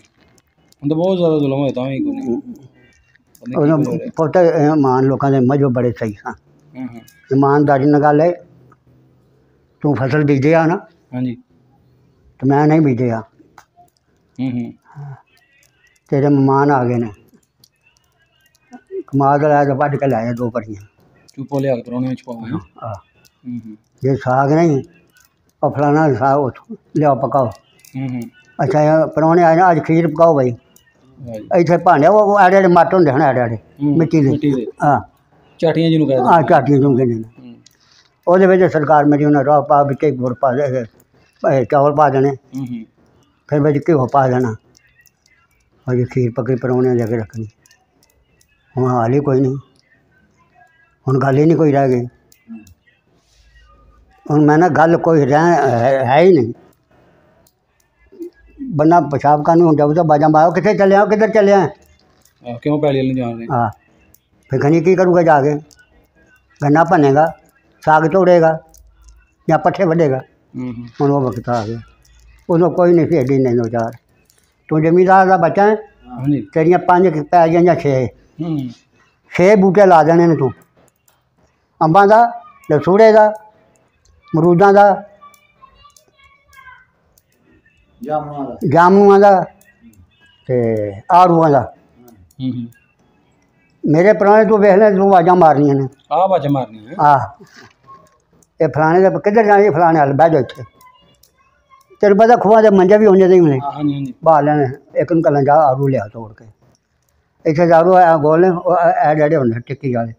ਹੁਣ ਤਾਂ बहुत ज़्यादा जुल्म होया तां भी कोई नहीं पुत ईमान लोगों के मजहब बड़े सही सन ईमानदारी नाल गल है तू फसल बीजे ना हाँ जी तो मैं नहीं बीजे तेरे मेहमान आ गए ने कमाल लाया तो वढ़ के लाया 2 भरियां चुपो लिया के परौने च पाओ हाँ जे साग नहीं और फलाना साग उठो लियाओ पकाओ अच्छा परौने आए ना अज खीर पकाओ भाई इतने भांडे वो एडे एडे मट्ट होंगे हैं एडे एडे मिट्टी के हाँ चाटियां जिन्हों कहते हाँ चाटियां चूंगे ने वो सरकार मेरी उन्हें रौ पा बिच गुड़ पा दे चावल पा देने फिर बिच घ्यो पा देना और खीर पकड़ी परौने जाके रखनी हुण हाल ही कोई नहीं हुण गल ही नहीं कोई रह गई हुण मैं ना गल कोई है ही नहीं बन्ना पेशाब करनी हूँ जब तो बाजा मारो कितने चले आओ किधर चले आए क्यों पैली नहीं जान रहे हाँ फिर खनी की करूँगा जाके गन्ना भनेगा साग तोड़ेगा या पट्ठे वढेगा हूँ वो वक्त आ गया उदों कोई नहीं सी एडी नहीं 2-4 तू जमींदार का बच्चा है तेरिया 5 पै गई या 6 बूटे ला देने ने तू अंबां का लसूड़े का मरूदां का जामुआं का ते आड़ूआं का मेरे पुराने तू वेख ले तू आवाज़ां मारनियां ने आवाज़ां मारनियां हाँ ये फलाने दे किधर जाने फलाने हल बह जाओ इत्थे तेरे पता खुआ दे मंजे भी होने चाहिए हाँ जी बाहर लेने एक कल जा आड़ू लिया तोड़ के ਇੱਥੇ ਦਾਰੂ ਗੋਲ ਨੇ ਇਹ ਜਿਹੜੇ ਹੁੰਦੇ ਟਿੱਕੀ ਵਾਲੇ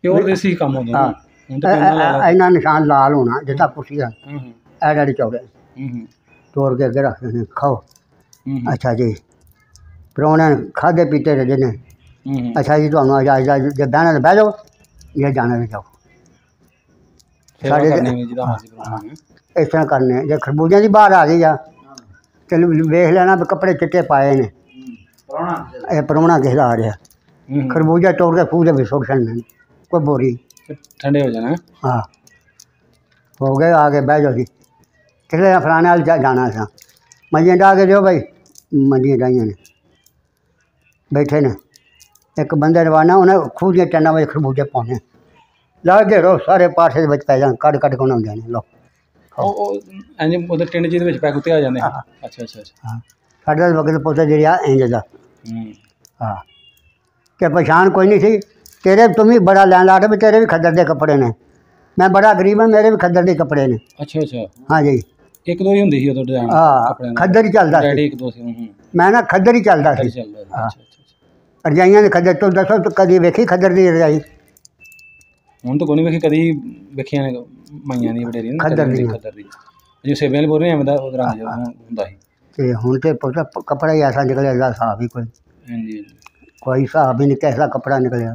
ਪਿਓਰ ਦੇਸੀ ਕੰਮ ਹੁੰਦਾ ਹਾਂ ਹੁਣ ਤਾਂ ਪੈਨ ਲਾ ਇਹਨਾਂ ਨਿਸ਼ਾਨ ਲਾਲ ਹੋਣਾ ਜਿੱਦਾਂ ਕੁਰਸੀ ਦਾ ਹੂੰ ਇਹ ਜਿਹੜੇ ਚੌੜੇ ਹੂੰ ਤੋੜ ਕੇ ਅੱਗੇ ਰੱਖਦੇ ਨੇ ਖਾਓ ਹੂੰ ਅੱਛਾ ਜੀ ਪ੍ਰਾਹੁਣੇ ਖਾਦੇ ਪੀਤੇ ਰਹੇ ਨੇ ਹੂੰ ਅੱਛਾ ਜੀ ਤੁਹਾਨੂੰ ਇਜਾਜ਼ਤ ਜੇ ਬਹਿਣਾ ਤਾਂ ਬਹਿ ਜਾਓ ਜੇ ਜਾਣਾ ਤਾਂ ਜਾਓ ਸਾਡੇ ਸਾਡੇ ਕਰਨੀ ਜਿਹਦਾ ਮਰਜ਼ੀ ਬਣਾਉਣਾ ਇਸ ਤਰ੍ਹਾਂ ਕਰਨੇ ਜੇ ਖਰਬੂਜਿਆਂ ਦੀ ਬਾਹਰ ਆ ਗਈ ਆ ਚਲ ਵੇਖ ਲੈਣਾ ਵੀ ਕੱਪੜੇ ਚਿੱਟੇ ਪਾਏ ਨੇ ਪੁਰਾਣਾ ਇਹ ਪ੍ਰਾਹੁਣਾ ਕਿਸੇ ਦਾ ਆ ਰਿਹਾ ਹੂੰ ਖਰਬੂਜਾ ਤੋੜ ਕੇ ਖੂਹ ਦੇ ਵਿੱਚ ਸੁੱਟ ਛੱਡਣੇ ਨੇ ਕੋਈ ਬੋਰੀ ਠੰਡੇ ਹੋ ਜਾਣਾ ਹਾਂ ਹੋ ਗਏ ਆ ਕੇ ਬਹਿ ਜਾਓ ਜੀ ਕਿਸੇ ਫਲਾਣੇ ਵਾਲ ਜਾਣਾ ਸਾਂ ਮੰਜੀਆਂ ਡਾ ਕੇ ਦਿਓ ਭਾਈ ਮੰਜੀਆਂ ਡਾਈਆਂ ਨੇ ਬੈਠੇ ਨੇ ਇੱਕ ਬੰਦੇ ਰਵਾਨਾ ਉਹਨੇ ਖੂਹ ਦੀਆਂ ਟੈਨਾਂ ਵਿੱਚ ਖਰਬੂਜੇ ਪਾਉਣੇ ਲਾ ਕੇ ਰੋ ਸਾਰੇ ਪਾਸੇ ਦੇ ਵਿੱਚ ਪੈ ਜਾਣ ਕੱਢ ਕੱਢ ਕੇ ਹੁੰਦੇ ਨੇ ਲੋ ਉਹ ਇੰਜ ਉਹਦੇ ਟਿੰਡ ਜੀ ਦੇ ਵਿੱਚ ਪੈਕ ਉੱਤੇ ਆ ਜਾਂਦੇ ਅੱਛਾ ਅੱਛਾ ਅੱਛਾ ਹਾਂ ਸਾਡੇ ਤਾਂ ਵਕਤ ਪੁੱਤ ਜਿਹੜੀ ਆ ਇੰਜ ਦਾ ਹੂੰ ਹਾਂ ਕਿ ਪਛਾਣ ਕੋਈ ਨਹੀਂ ਸੀ ਤੇਰੇ ਤੂੰ ਵੀ ਬੜਾ ਲੈਣ ਲਾਟ ਵੀ ਤੇਰੇ ਵੀ ਖੱਦਰ ਦੇ ਕੱਪੜੇ ਨੇ ਮੈਂ ਬੜਾ ਗਰੀਬ ਹਾਂ ਮੇਰੇ ਵੀ ਖੱਦਰ ਦੇ ਕੱਪੜੇ ਨੇ ਅੱਛਾ ਅੱਛਾ ਹਾਂ ਜੀ ਇੱਕ ਦੋ ਹੀ ਹੁੰਦੀ ਸੀ ਉਦੋਂ ਡਿਜ਼ਾਈਨ ਹਾਂ ਕੱਪੜਿਆਂ ਦਾ ਖੱਦਰ ਹੀ ਚੱਲਦਾ ਸੀ ਡੈਡੀ ਇੱਕ ਦੋ ਸੀ ਹੂੰ ਮੈਂ ਨਾ ਖੱਦਰ ਹੀ ਚੱਲਦਾ ਖੱਦਰ ਸੀ ਚੱਲਦਾ ਸੀ ਹਾਂ। ਅੱਛਾ ਅੱਛਾ ਅੱਛਾ ਰਜਾਈਆਂ ਦੇ ਖੱਦਰ ਤੋਂ ਦੱਸੋ ਤੂੰ ਕਦੀ ਵੇਖੀ ਖੱਦਰ ਦੀ ਰਜਾਈ ਹੁਣ ਤਾਂ ਕੋਈ ਨਹੀਂ ਵੇਖੀ ਕਦੀ ਵੇਖੀਆਂ ਨੇ ਮਾਈਆਂ ਦੀ ਵਡੇਰੀ ਖੱਦਰ ਦੀਆਂ। ਖੱਦਰ ਦੀ ਜੋ ਸੇਬਿਆਂ ਵਾਲੇ ਬੋਰੇ ਐਵੇਂ ਦਾ ਉਹ ਰੰਗ ਜਿਹਾ ਹੁੰਦਾ ਸੀ ਤੇ ਹੁਣ ਤੇ ਪੁੱਤ ਕੱਪੜਾ ਹੀ ਐਸਾ ਨਿਕਲਿਆ ਇਹਦਾ ਹਿਸਾਬ ਹੀ ਕੋਈ ਹਾਂਜੀ ਹਾਂਜੀ ਕੋਈ ਹਿਸਾਬ ਹੀ ਨਹੀਂ ਕਿਹਦਾ ਕੱਪੜਾ ਨਿਕਲਿਆ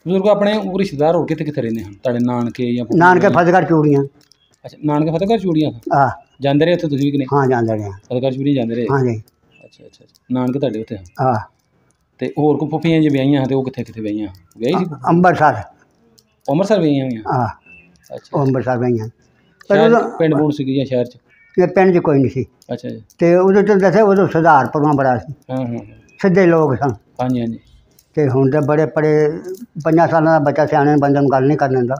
ਬਜ਼ੁਰਗ ਆਪਣੇ ਉਹ ਰਿਸ਼ਤੇਦਾਰ ਹੋਰ ਕਿੱਥੇ ਕਿੱਥੇ ਰਹਿੰਦੇ ਹਨ ਤੁਹਾਡੇ ਨਾਨਕੇ ਜਾਂ ਨਾਨਕੇ ਫਤਿਹਗੜ੍ਹ ਚੂੜੀਆਂ ਅੱਛਾ ਨਾਨਕੇ ਫਤਿਹਗੜ੍ਹ ਚੂੜੀਆਂ ਆ ਜਾਂਦੇ ਰਹੇ ਉੱਥੇ ਤੁਸੀਂ ਵੀ ਕਿ ਨਹੀਂ ਹਾਂ ਜਾਂਦੇ ਰਹੇ ਫਤਿਹਗੜ੍ਹ ਚੂੜੀਆਂ ਜਾਂਦੇ ਰਹੇ ਹਾਂ ਜੀ ਅੱਛਾ ਅੱਛਾ ਨਾਨਕੇ ਤੁਹਾਡੇ ਉੱਥੇ ਹਨ ਆ ਤੇ ਹੋਰ ਕੋ ਫੁੱਫੀਆਂ ਜੇ ਵਿਆਹੀਆਂ ਤੇ ਉਹ ਕਿੱਥੇ ਕਿੱਥੇ ਵਿਆਹੀਆਂ ਵਿਆਹੀ ਸੀ ਅੰਮ੍ਰਿਤਸਰ ਅੰਮ੍ਰਿਤਸਰ ਵਿਆਹੀਆਂ ਹੋਈਆਂ ਆ ਅੱਛਾ ਉਹ ਅੰਮ੍ਰਿਤਸਰ ਗਈਆਂ ਪਰ ਸ਼ਹਿਰ 'ਚ ਉਦੋਂ ਪਿੰਡ ਪੁੰਡ ਸੀਗੀ ਜਾਂ ਸ਼ਹਿਰ 'ਚ ਇਹ ਪਿੰਡ 'ਚ ਕੋਈ ਨਹੀਂ ਸੀ ਅੱਛਾ ਜੀ ਤੇ ਉਦੋਂ ਤੋਂ ਦੱਸਿਆ ਉਦੋਂ ਸੁਧਾਰਪੁਰੋਂ ਬੜਾ ਸੀ ਹਾਂ ਹਾਂ ਸਿੱਧੇ ਲੋਕ ਸਨ ਹਾਂਜੀ ਹਾਂਜੀ ਤੇ ਹੁਣ ਤਾਂ ਬੜੇ ਬੜੇ 5 ਸਾਲਾਂ ਦਾ ਬੱਚਾ ਸਿਆਣੇ ਬੰਦੇ ਨੂੰ ਗੱਲ ਨਹੀਂ ਕਰਨ ਦਿੰਦਾ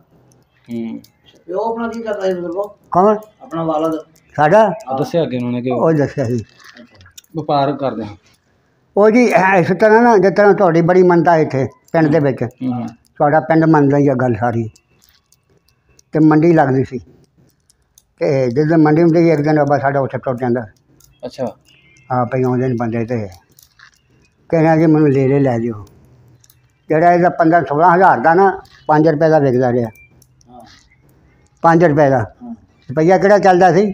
ਹੂੰ ਪਿਓ ਆਪਣਾ ਕੀ ਕਰਦਾ ਸੀ ਬਜ਼ੁਰਗੋ ਕੌਣ ਆਪਣਾ ਵਾਲਦ ਸਾਡਾ ਉਹ ਦੱਸਿਆ ਅੱਗੇ ਉਹਨਾਂ ਨੇ ਕਿ ਉਹ ਉਹ ਦੱਸਿਆ ਸੀ ਵਪਾਰ ਕਰਦੇ ਹਾਂ ਉਹ ਜੀ ਇਸ ਤਰ੍ਹਾਂ ਨਾ ਜਿਸ ਤਰ੍ਹਾਂ ਤੁਹਾਡੀ ਬੜੀ ਮੰਨਤਾ ਇੱਥੇ ਪਿੰਡ ਦੇ ਵਿੱਚ ਹੂੰ ਤੁਹਾਡਾ ਪਿੰਡ ਮੰਨਦਾ ਹੀ ਆ ਗੱਲ ਸਾਰੀ ਤੇ ਮੰਡੀ ਲੱਗਦੀ ਸੀ ਤੇ ਜਦੋਂ ਮੰਡੀ ਹੁੰਦੀ ਸੀ ਇੱਕ ਦਿਨ ਬਾਬਾ ਸਾਡਾ ਉੱਥੇ ਟੁੱਟ ਜਾਂਦਾ ਅੱਛਾ ਆ ਪਈ ਆਉਂਦੇ ਨੇ ਬੰਦੇ ਤੇ ਕਹਿੰਦਾ ਜੀ ਮੈਨੂੰ ਲੈ ਜਿਓ ਜਿਹੜਾ ਇਹਦਾ 15-16 ਹਜ਼ਾਰ ਦਾ ਨਾ 5 ਰੁਪਏ ਦਾ ਵਿਕਦਾ ਰਿਹਾ ਹਾਂ 5 ਰੁਪਏ ਦਾ ਹਾਂ ਰੁਪਈਆ ਕਿਹੜਾ ਚੱਲਦਾ ਸੀ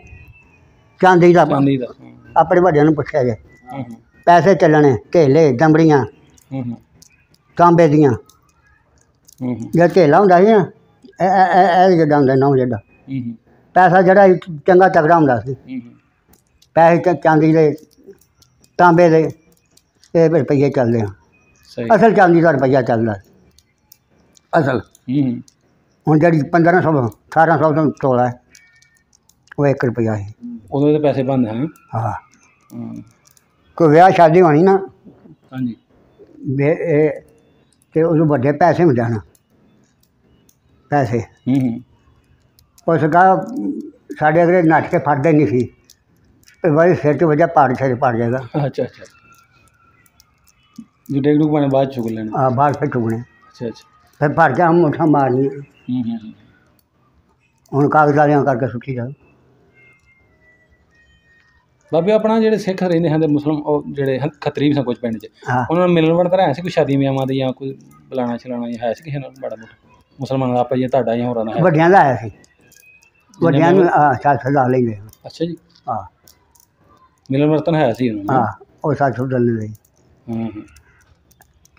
ਚਾਂਦੀ ਦਾ ਚਾਂਦੀ ਦਾ ਆਪਣੇ ਵੱਡਿਆਂ ਨੂੰ ਪੁੱਛਿਆ ਜੇ ਹੂੰ ਪੈਸੇ ਚੱਲਣੇ ਢੇਲੇ ਦੰਬੜੀਆਂ ਹੂੰ ਹੂੰ ਤਾਂਬੇ ਦੀਆਂ ਹੂੰ ਜਿਹੜਾ ਢੇਲਾ ਹੁੰਦਾ ਸੀ ਨਾ ਇਹ ਜਿਹੜਾ ਹੁੰਦਾ ਨਾ ਜਿਹੜਾ ਹੂੰ ਪੈਸਾ ਜਿਹੜਾ ਸੀ ਚੰਗਾ ਤਗੜਾ ਹੁੰਦਾ ਸੀ ਹੂੰ ਪੈਸੇ ਚਾਂਦੀ ਦੇ ਤਾਂਬੇ ਦੇ ਇਹ ਰੁਪਈਏ ਚੱਲਦੇ ਆ ਸਹੀ ਅਸਲ ਚਾਂਦੀ ਦਾ ਰੁਪਈਆ ਚੱਲਦਾ ਅਸਲ ਹੂੰ ਹੁਣ ਜਿਹੜੀ 1500 1800 ਤੋਂ ਤੋਲਾ ਹੈ ਉਹ 1 ਰੁਪਈਆ ਹੈ ਉਦੋਂ ਦੇ ਪੈਸੇ ਬੰਦ ਹਨ ਹਾਂ ਹੂੰ ਕੋਈ ਵਿਆਹ ਸ਼ਾਦੀ ਹੋਣੀ ਨਾ ਹਾਂਜੀ ਤੇ ਉਦੋਂ ਵੱਡੇ ਪੈਸੇ ਹੁੰਦੇ ਹਨ ਪੈਸੇ ਹੂੰ ਉਸ ਦਾ ਸਾਡੇ ਅਗਲੇ ਨੱਠ ਕੇ ਫੜਦੇ ਨਹੀਂ ਸੀ ਵਾਰੀ ਸਿਰ 'ਚ ਵਜਾ ਪਾੜ ਜਾਏਗਾ ਅੱਛਾ ਅੱਛਾ ਜੋ ਡੇਗ ਡੂਗ ਪਾਣੇ ਬਾਅਦ ਚੁੱਕ ਲੈਣਾ ਆ ਬਾਹਰ ਫਿਰ ਚੁਗਣੇ ਅੱਛਾ ਅੱਛਾ ਫਿਰ ਭਰ ਕੇ ਹਮ ਮੁੱਠਾ ਮਾਰਨੀ ਹੂੰ ਹੁਣ ਕਾਗਜ਼ ਵਾਲਿਆਂ ਕਰਕੇ ਸੁੱਟੀ ਜਾਓ ਬਾਬੇ ਆਪਣਾ ਜਿਹੜੇ ਸਿੱਖ ਰਹਿੰਦੇ ਹਨ ਤੇ ਮੁਸਲਮ ਉਹ ਜਿਹੜੇ ਖੱਤਰੀ ਵੀ ਸਨ ਕੁਝ ਪਿੰਡ 'ਚ ਹਾਂ ਉਹਨਾਂ ਨੂੰ ਮਿਲਣ ਵਰਤਨ ਹੈ ਸੀ ਕੋਈ ਸ਼ਾਦੀ ਵਿਆਹਾਂ ਦੇ ਜਾਂ ਕੋਈ ਬੁਲਾਣਾ ਚਲਾਣਾ ਜਾਂ ਹੈ ਸੀ ਕਿਸੇ ਨਾਲ ਮਾੜਾ ਮੋਟਾ ਮੁਸਲਮਾਨਾਂ ਦਾ ਆਪਾਂ ਜਾਂ ਤੁਹਾਡਾ ਜਾਂ ਹੋਰਾਂ ਦਾ ਹੈ ਵੱਡਿਆਂ ਦਾ ਆਇਆ ਸੀ ਵੱਡਿਆਂ ਨੂੰ ਸਾਥ ਸਦਾ ਲੈਂਦੇ ਅੱਛਾ ਜੀ ਹਾਂ ਮਿਲਣ ਵਰਤਨ ਹੈ ਸੀ ਉਹਨਾਂ ਹਾਂ ਉਹ ਸਾਥ ਸਦਾ ਲੈਂਦੇ ਹੂੰ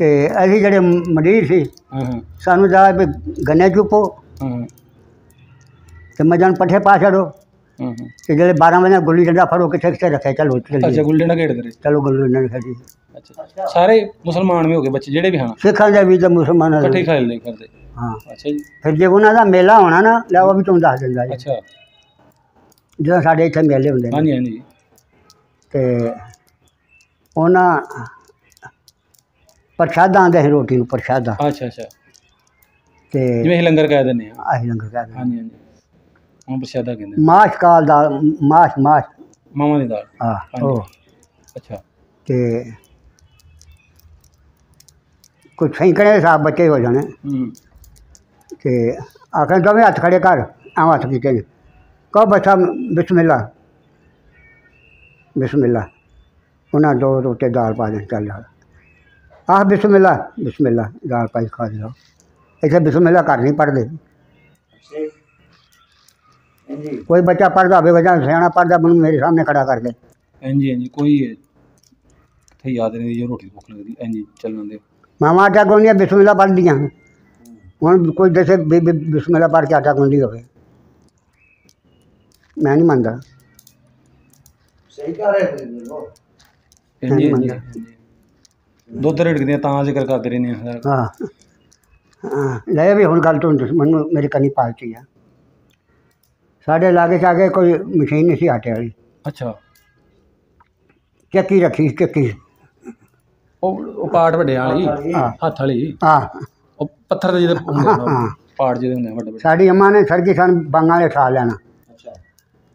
ਤੇ ਅਸੀਂ ਜਿਹੜੇ ਮੰਡੀਰ ਸੀ ਹੂੰ ਸਾਨੂੰ ਜਾ ਵੀ ਗੰਨੇ ਚੁੱਪੋ ਹੂੰ ਤੇ ਮੱਝਾਂ ਨੂੰ ਪੱਠੇ ਪਾ ਛੱਡੋ ਹੂੰ ਤੇ ਜਿਹੜੇ 12 ਵਜੇ ਗੁੱਲੀ ਡੰਡਾ ਫੜੋ ਕਿੱਥੇ ਕਿੱਥੇ ਰੱਖਿਆ ਚਲੋ ਅੱਛਾ ਚੱਲੀਏ ਗੁੱਲੇ ਨਾਲ ਖੇਡਦੇ ਰਹੇ ਚਲੋ ਗੁੱਲੀ ਡੰਡਾ ਖੇਡੀ ਅੱਛਾ ਸਾਰੇ ਮੁਸਲਮਾਨ ਵੀ ਹੋ ਗਏ ਬੱਚੇ ਜਿਹੜੇ ਵੀ ਹਨ ਸਿੱਖਾਂ ਦੇ ਵੀ ਤੇ ਮੁਸਲਮਾਨਾਂ ਇਕੱਠੇ ਦੇ ਖੇਡਦੇ ਕਰਦੇ ਹਾਂ ਅੱਛਾ ਜੀ ਫਿਰ ਜੇ ਉਹਨਾਂ ਦਾ ਮੇਲਾ ਹੋਣਾ ਨਾ ਲੈ ਉਹ ਵੀ ਤੁਹਾਨੂੰ ਦੱਸ ਦਿੰਦਾ ਜੀ ਅੱਛਾ ਜਦੋਂ ਸਾਡੇ ਇੱਥੇ ਮੇਲੇ ਹੁੰਦੇ ਨੇ ਹਾਂਜੀ ਹਾਂਜੀ ਤੇ ਉਹਨਾਂ ਪ੍ਰਸ਼ਾਦਾਂ ਆਉਂਦੇ ਸੀ ਰੋਟੀ ਨੂੰ ਪ੍ਰਸ਼ਾਦਾ ਅੱਛਾ ਅੱਛਾ ਤੇ ਜਿਵੇਂ ਅਸੀਂ ਲੰਗਰ ਕਹਿ ਦਿੰਦੇ ਹਾਂ ਅਸੀਂ ਲੰਗਰ ਕਰਦੇ ਹਾਂਜੀ ਹਾਂਜੀ ਹੁਣ ਪ੍ਰਸ਼ਾਦਾ ਕਹਿੰਦੇ ਮਾਸ਼ ਕਾਲ ਦਾ ਮਾਸ਼ ਮਾਵਾਂ ਦੀ ਦਾਲ ਹਾਂ ਉਹ ਅੱਛਾ ਤੇ ਕੁਛ ਸੈਂਕੜੇ ਦੇ ਸਾਬ ਬੱਚੇ ਹੋ ਜਾਣੇ ਹੂੰ ਤੇ ਆਖਰ ਦੋਵੇਂ ਹੱਥ ਖੜੇ ਕਰ ਆਹ ਹੱਥ ਕੀਤੇ ਨੇ ਕਹੋ ਬੱਚਾ ਬਿਸਮਿਲ੍ਲਾ ਬਿਸਮਿਲ੍ਲਾ उन्हें 2 रोटी दाल पा दें, चल जा आह बिस्मिल्लाह बिस्मिल्लाह दाल पाई खा जाओ। इतने बिस्मिल्लाह कर नहीं पढ़ते। कोई बच्चा पढ़ता हो बच्चा सियाना पढ़ता मैं मेरे सामने खड़ा कर दे। हाँ जी कोई इतने याद नहीं जो रोटी भुख लगती। हाँ जी चलना दे मामा आटा गुंदियाँ बिस्मिल्लाह पढ़ दियाँ हूँ कोई जैसे बिस्मिल्लाह पढ़ के आटा गुंदी हो मैं नहीं मानता। सही कह रहे हो दुध रिड़कदियां तां जिक्र करते रहने। हाँ हाँ ले भी हुण गल तो मैं मेरी कनी पालती है। साढ़े लागे चागे कोई मशीन नहीं सी आटे वाली। अच्छा चक्की रखी चक्की पाट वड्डे वाली हत्थ वाली। हाँ पत्थर दे पाट जिहदे हुंदे वड्डे वड्डे। साडी अम्मा ने सरगी सन बंगा ने ठा लेना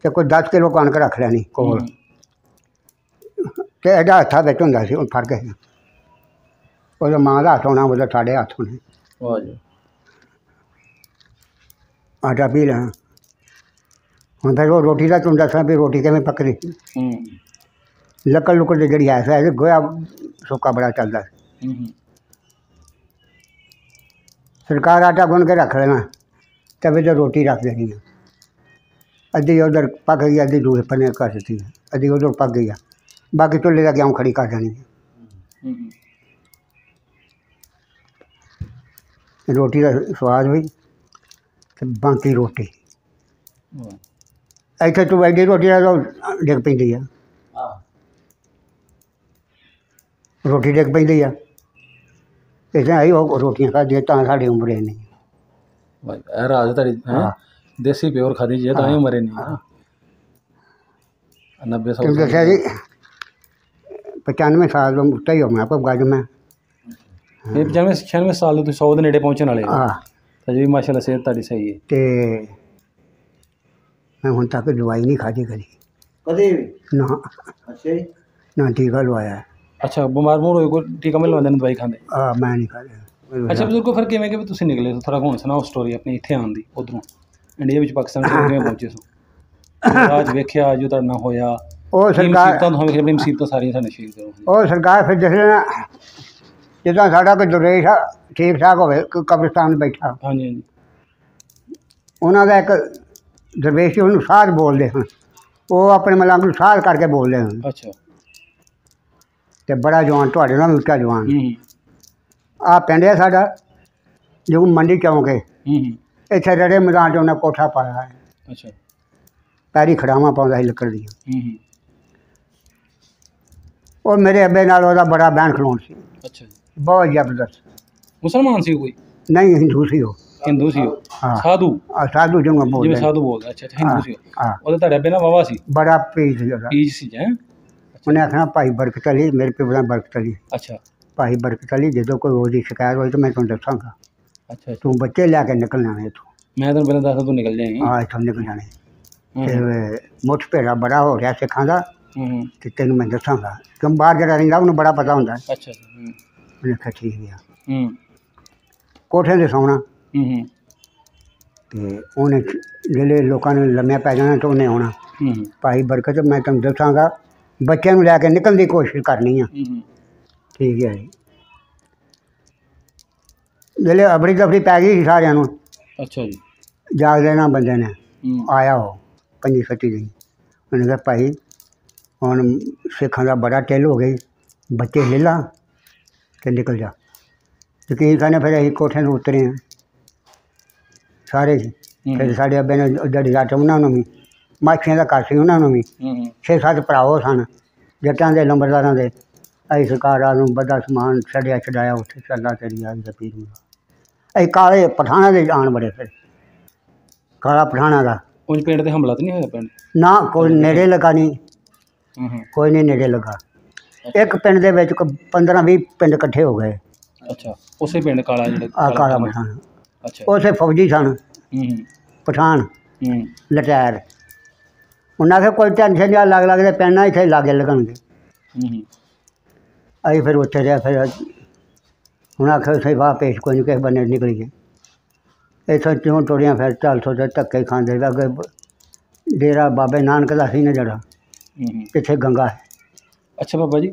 ते कोई 10 किलो कणक रख लेनी कोल ते एडा हत्था बिच हुंदा सी हुण फर्क है ओहदा मां दा हत्थ होना ओहदा साढ़े हत्थ होने। वाह जी आटा पी लेना हुण फिर वो रोटी का तुम दसा भी रोटी किवें पकदी। लकड़ लुकड़ जी है गोया सुक्का बड़ा चलता। सरकार आटा गुन के रख लेना तभी तो रोटी रख देनी है। अद्धी उधर पक गई अद्धी दूसरे पन्ने कर देती है अद्धी उधर पक गई है बाकी चुल्हे का गेहूँ खड़ी कर देनी है। रोटी का स्वाद भी तो बाकी रोटी इतने तू एडी रोटी का तो डिग पैंदी है रोटी डिग पैंदी है इस आई वो रोटियां खादियां तां साडी उम्र नहीं। राज तारी देसी प्योर खादी जी तां ही उम्र नहीं 90 साल दसिया जी 95 साल तो उत्ते ही हो मैं गज में 95 साल तो 100 के नेड़े पहुँचने वाले अजे भी माशाल्लाह सेहत तारी सही है। ते मैं हुण तक दवाई नहीं खाधी कदी कदे भी ना। अच्छा जी ना टीका लवाया। अच्छा बीमार मूर होए कोई टीका मिल लवांदे दवाई खांदे। मैं नहीं खाया। अच्छा बजुर्गो फिर किवें कि तुसीं निकले थोड़ा हुण सुनाओ स्टोरी अपनी इत्थे आउण दी उधरों इंडिया विच पाकिस्तान किवें पहुंचे सो आज वेख्या जो तुहाडे नाल होया ਉਹ ਸਰਕਾਰ अपनी मुसीबतां सारियां साडे शेयर करो। ਉਹ ਸਰਕਾਰ ਫਿਰ ਜਿਸ ਨਾ ਜਿੱਦਾਂ ਸਾਡਾ ਕੋਈ ਦੁਰੇਸ਼ ਠੀਕ ਠਾਕ ਹੋਵੇ ਕੋਈ ਕਬਰਸਤਾਨ ਬੈਠਾ हाँ जी हाँ जी ਉਹਨਾਂ ਦਾ ਇੱਕ ਦਰਵੇਸ਼ ਉਹਨੂੰ ਸਾਧ ਬੋਲਦੇ ਹਨ ਉਹ ਆਪਣੇ ਮਲੰਗ ਨੂੰ ਸਾਧ ਕਰਕੇ ਬੋਲਦੇ ਹਨ अच्छा ਤੇ ਬੜਾ ਜਵਾਨ ਤੁਹਾਡੇ ਨਾਲ ਵੀ ਉੱਚਾ ਜਵਾਨ ਆਹ ਪਿੰਡ ਹੈ ਸਾਡਾ ਜੋ ਮੰਡੀ ਚੌਂਕ ਹੈ ਇੱਥੇ ਰੜੇ ਮੈਦਾਨ 'ਚ ਉਹਨਾਂ ਕੋਠਾ ਪਾਇਆ ਹੈ। अच्छा ਪੈਰੀ ਖੜਾਵਾਂ ਪਾਉਂਦਾ ਸੀ ਲੱਕੜ ਦੀਆਂ। ਉਹ ਮੇਰੇ ਅੱਬੇ ਨਾਲ ਉਹਦਾ ਬੜਾ ਬਹਿਣ ਖਲੋਣ ਸੀ अच्छा ਬਹੁਤ ਜ਼ਬਰਦਸਤ। मुसलमान सी कोई ਨਹੀਂ ਹਿੰਦੂ ਸੀ ਉਹ। हिंदू सी हाँ। साधु ਸਾਧੂ ਜਿਹਨੂੰ जिवें ਬੋਲਦੇ साधु बोलदा। अच्छा अच्छा हिंदू सी ਹਾਂ ਉਹਦੇ ਤੁਹਾਡੇ ਅੱਬੇ ਨਾਲ ਵਾਵਾ ਸੀ ਬੜਾ ਪੀਰ ਸੀ ਉਹਦਾ। ਪੀਜ ਸੀ ਹੈ। ਉਹਨੇ ਆਖਣਾ ਭਾਈ ਬਰਕਤ ਅਲੀ ਮੇਰੇ ਪਿਓ ਦਾ ਬਰਕਤ ਅਲੀ अच्छा ਭਾਈ ਬਰਕਤ ਅਲੀ ਜਦੋਂ ਕੋਈ ਉਹਦੀ ਸ਼ਿਕਾਇਤ ਹੋਈ ਤਾਂ ਮੈਂ ਤੁਹਾਨੂੰ ਦੱਸਾਂਗਾ अच्छा ਤੂੰ ਬੱਚੇ ਲੈ ਕੇ ਨਿਕਲਣਾ ਹੈ ਇੱਥੋਂ मैं तो पहले दस तू निकल जाएंगे। ਆ ਇੱਥੋਂ ਨਿਕਲ ਜਾਣੇ ਤੇ ਮੁੱਠ ਭੇੜਾ ਬੜਾ ਹੋ ਰਿਹਾ ਸਿੱਖਾਂ ਦਾ ਤੇ ਤੈਨੂੰ ਮੈਂ ਦੱਸਾਂਗਾ ਕਿਉਂ ਬਾਹਰ ਜਿਹੜਾ ਰਹਿੰਦਾ ਉਹਨੂੰ ਬੜਾ ਪਤਾ ਹੁੰਦਾ। अच्छा ਉਹਨੇ ਆਖਿਆ ਠੀਕ ਆ ਕੋਠੇ 'ਤੇ ਸੌਣਾ ਤੇ ਉਹਨੇ ਜਿਹੜੇ ਲੋਕਾਂ ਨੇ ਲੰਮਿਆਂ ਪੈ ਜਾਣਾ ਤਾਂ ਉਹਨੇ ਆਉਣਾ ਭਾਈ ਬਰਕਤ ਮੈਂ ਤੁਹਾਨੂੰ ਦੱਸਾਂਗਾ ਬੱਚਿਆਂ ਨੂੰ ਲੈ ਕੇ ਨਿਕਲਣ ਦੀ ਕੋਸ਼ਿਸ਼ ਕਰਨੀ ਆ। ਠੀਕ ਹੈ ਜੀ ਜਿਹੜੇ ਅਬੜੀ ਦਫੜੀ ਪੈ ਗਈ ਸੀ ਸਾਰਿਆਂ ਨੂੰ अच्छा जी ਜਾਗ ਲੈਣਾ ਬੰਦੇ ਨੇ ਆਇਆ ਉਹ 25-26 ਦਿਨ ਉਹਨੇ ਕਿਹਾ ਭਾਈ ਹੁਣ ਸਿੱਖਾਂ ਦਾ ਬੜਾ ਢਿੱਲ ਹੋ ਗਈ ਬੱਚੇ ਲੈ ਲਾ ਤੇ ਨਿਕਲ ਜਾ। ਯਕੀਨ ਕਰਨੇ ਫਿਰ ਅਸੀਂ ਕੋਠੇ ਨੂੰ ਉਤਰੇ ਹਾਂ ਸਾਰੇ ਫਿਰ ਸਾਡੇ ਅੱਬੇ ਨੇ ਜਿਹੜੀ ਜੱਟ ਉਹਨਾਂ ਨੂੰ ਵੀ ਮਾਛੀਆਂ ਦਾ ਘਰ ਸੀ ਉਹਨਾਂ ਨੂੰ ਵੀ 6-7 ਭਰਾਓ ਸਨ ਜੱਟਾਂ ਦੇ ਲੰਬਰਦਾਰਾਂ ਦੇ। ਅਸੀਂ ਸਰਕਾਰਾਂ ਨੂੰ ਵੱਡਾ ਸਮਾਨ ਛੱਡਿਆ ਛਡਾਇਆ ਉੱਥੇ ਚੱਲਾ ਤੇਰੀ ਆਈ ਦਾ ਪੀਰ ਨੂੰ ਅਸੀਂ ਕਾਲੇ ਪਠਾਣਾ ਦੇ ਆਣ ਬੜੇ ਫਿਰ ਕਾਲਾ ਪਠਾਣਾ ਦਾ उन पिंड ते हमला तो नहीं होया पिंड ਨਾ ਕੋਈ ਨੇੜੇ ਲੱਗਾ ਨਹੀਂ ਕੋਈ ਨਹੀਂ ਨੇੜੇ ਲੱਗਾ। ਇੱਕ ਪਿੰਡ ਦੇ ਵਿੱਚ 15-20 ਪਿੰਡ ਇਕੱਠੇ ਹੋ ਗਏ। अच्छा उसे पिंड काला जिहड़ा ਆ ਕਾਲਾ ਪਠਾਣਾ अच्छा ਉੱਥੇ ਫੌਜੀ ਸਨ ਪਠਾਨ ਲਟੈਰ ਉਹਨਾਂ ਆਖਿਆ ਕੋਈ ਟੈਨਸ਼ਨ ਨਹੀਂ ਲੱਗ ਲੱਗਦੇ ਪੈਣਾ ਇੱਥੇ ਲਾਗੇ ਲੱਗਣਗੇ। ਅਸੀਂ ਫਿਰ ਉੱਥੇ ਰਿਹਾ ਫਿਰ ਹੁਣ ਆਖਿਆ ਉੱਥੇ ਵਾਹ ਪੇਸ਼ ਕੋਈ ਨਹੀਂ ਕਿਸੇ ਬੰਨੇ ਨਿਕਲੀ ਗਏ ਇੱਥੋਂ ਕਿਉਂ ਟੁਰਿਆ ਫਿਰ ਚੱਲ ਸੋਚਿਆ ਧੱਕੇ ਖਾਂਦੇ ਅੱਗੇ ਡੇਰਾ ਬਾਬੇ ਨਾਨਕ ਦਾ ਸੀ ਨਾ ਜਿਹੜਾ ਪਿੱਛੇ ਗੰਗਾ ਹੈ ਅੱਛਾ ਬਾਬਾ ਜੀ,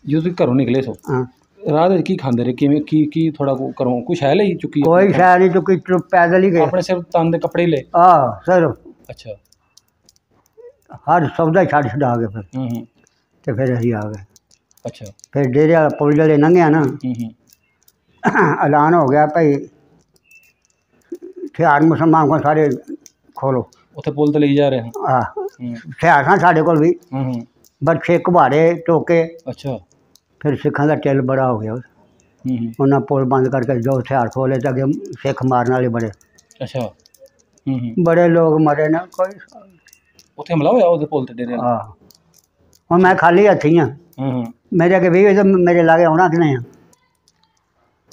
ਜਦੋਂ ਤੁਸੀਂ ਘਰੋਂ ਨਿਕਲੇ ਸੋ ਹਾਂ ਰਾਹ ਦੇ ਵਿੱਚ ਕੀ ਖਾਂਦੇ ਰਹੇ, ਕਿਵੇਂ ਕੀ ਥੋੜਾ ਘਰੋਂ ਕੋਈ ਸ਼ੈ ਲਈ ਚੁੱਕੀ ਕੋਈ ਸ਼ਾਇਦ ਨਹੀਂ ਚੁੱਕੀ, ਪੈਦਲ ਹੀ ਗਏ। ਆਪਣੇ ਸਿਰ ਤਨ ਦੇ ਕੱਪੜੇ ਹੀ ਲਏ? ਸਰ ਅੱਛਾ। ਹਰ ਸੌਦਾ ਛੱਡ ਛਡਾ ਕੇ ਫਿਰ ਹੂੰ ਤੇ ਫਿਰ ਅਸੀਂ ਆ ਗਏ। ਅੱਛਾ। ਫਿਰ ਡੇਰੇ ਵਾਲਾ ਪੁਲ ਜਿਹੜੇ ਲੰਘਿਆ ਨਾ, ਹੂੰ ਐਲਾਨ ਹੋ ਗਿਆ ਭਾਈ ਹਥਿਆਰ ਮੁਸਲਮਾਨ ਕੋਲ ਸਾਰੇ ਖੋਲੋ। ਉੱਥੇ ਪੁਲ ਤੇ ਲਈ ਜਾ ਰਹੇ ਹਾਂ। ਹਥਿਆਰ ਸਨ ਸਾਡੇ ਕੋਲ ਵੀ, ਹੂੰ ਬਰਛੇ ਘੁਬਾੜੇ ਟੋਕੇ। ਅੱਛਾ। ਫਿਰ ਸਿੱਖਾਂ ਦਾ ਟਿੱਲ ਬੜਾ ਹੋ ਗਿਆ। ਹੂੰ ਉਹਨਾਂ ਪੁਲ ਬੰਦ ਕਰਕੇ ਜੋ ਹਥਿਆਰ ਖੋਲੇ ਤਾਂ ਅੱਗੇ ਸਿੱਖ ਮਾਰਨ ਵਾਲੇ ਬੜੇ। ਅੱਛਾ। ਹੂੰ ਬੜੇ ਲੋਕ ਮਰੇ ਨਾ, ਕੋਈ ਉੱਥੇ ਹਮਲਾ ਹੋਇਆ ਉਹਦੇ ਪੁਲ ਤੇ ਡੇਰੇ ਵਾਲਾ? ਹੁਣ ਮੈਂ ਖਾਲੀ ਹੱਥੀ ਹਾਂ, ਮੇਰੇ ਅੱਗੇ ਵੀ ਮੇਰੇ ਲਾਗੇ ਆਉਣਾ ਕਿ ਨਹੀਂ ਆ।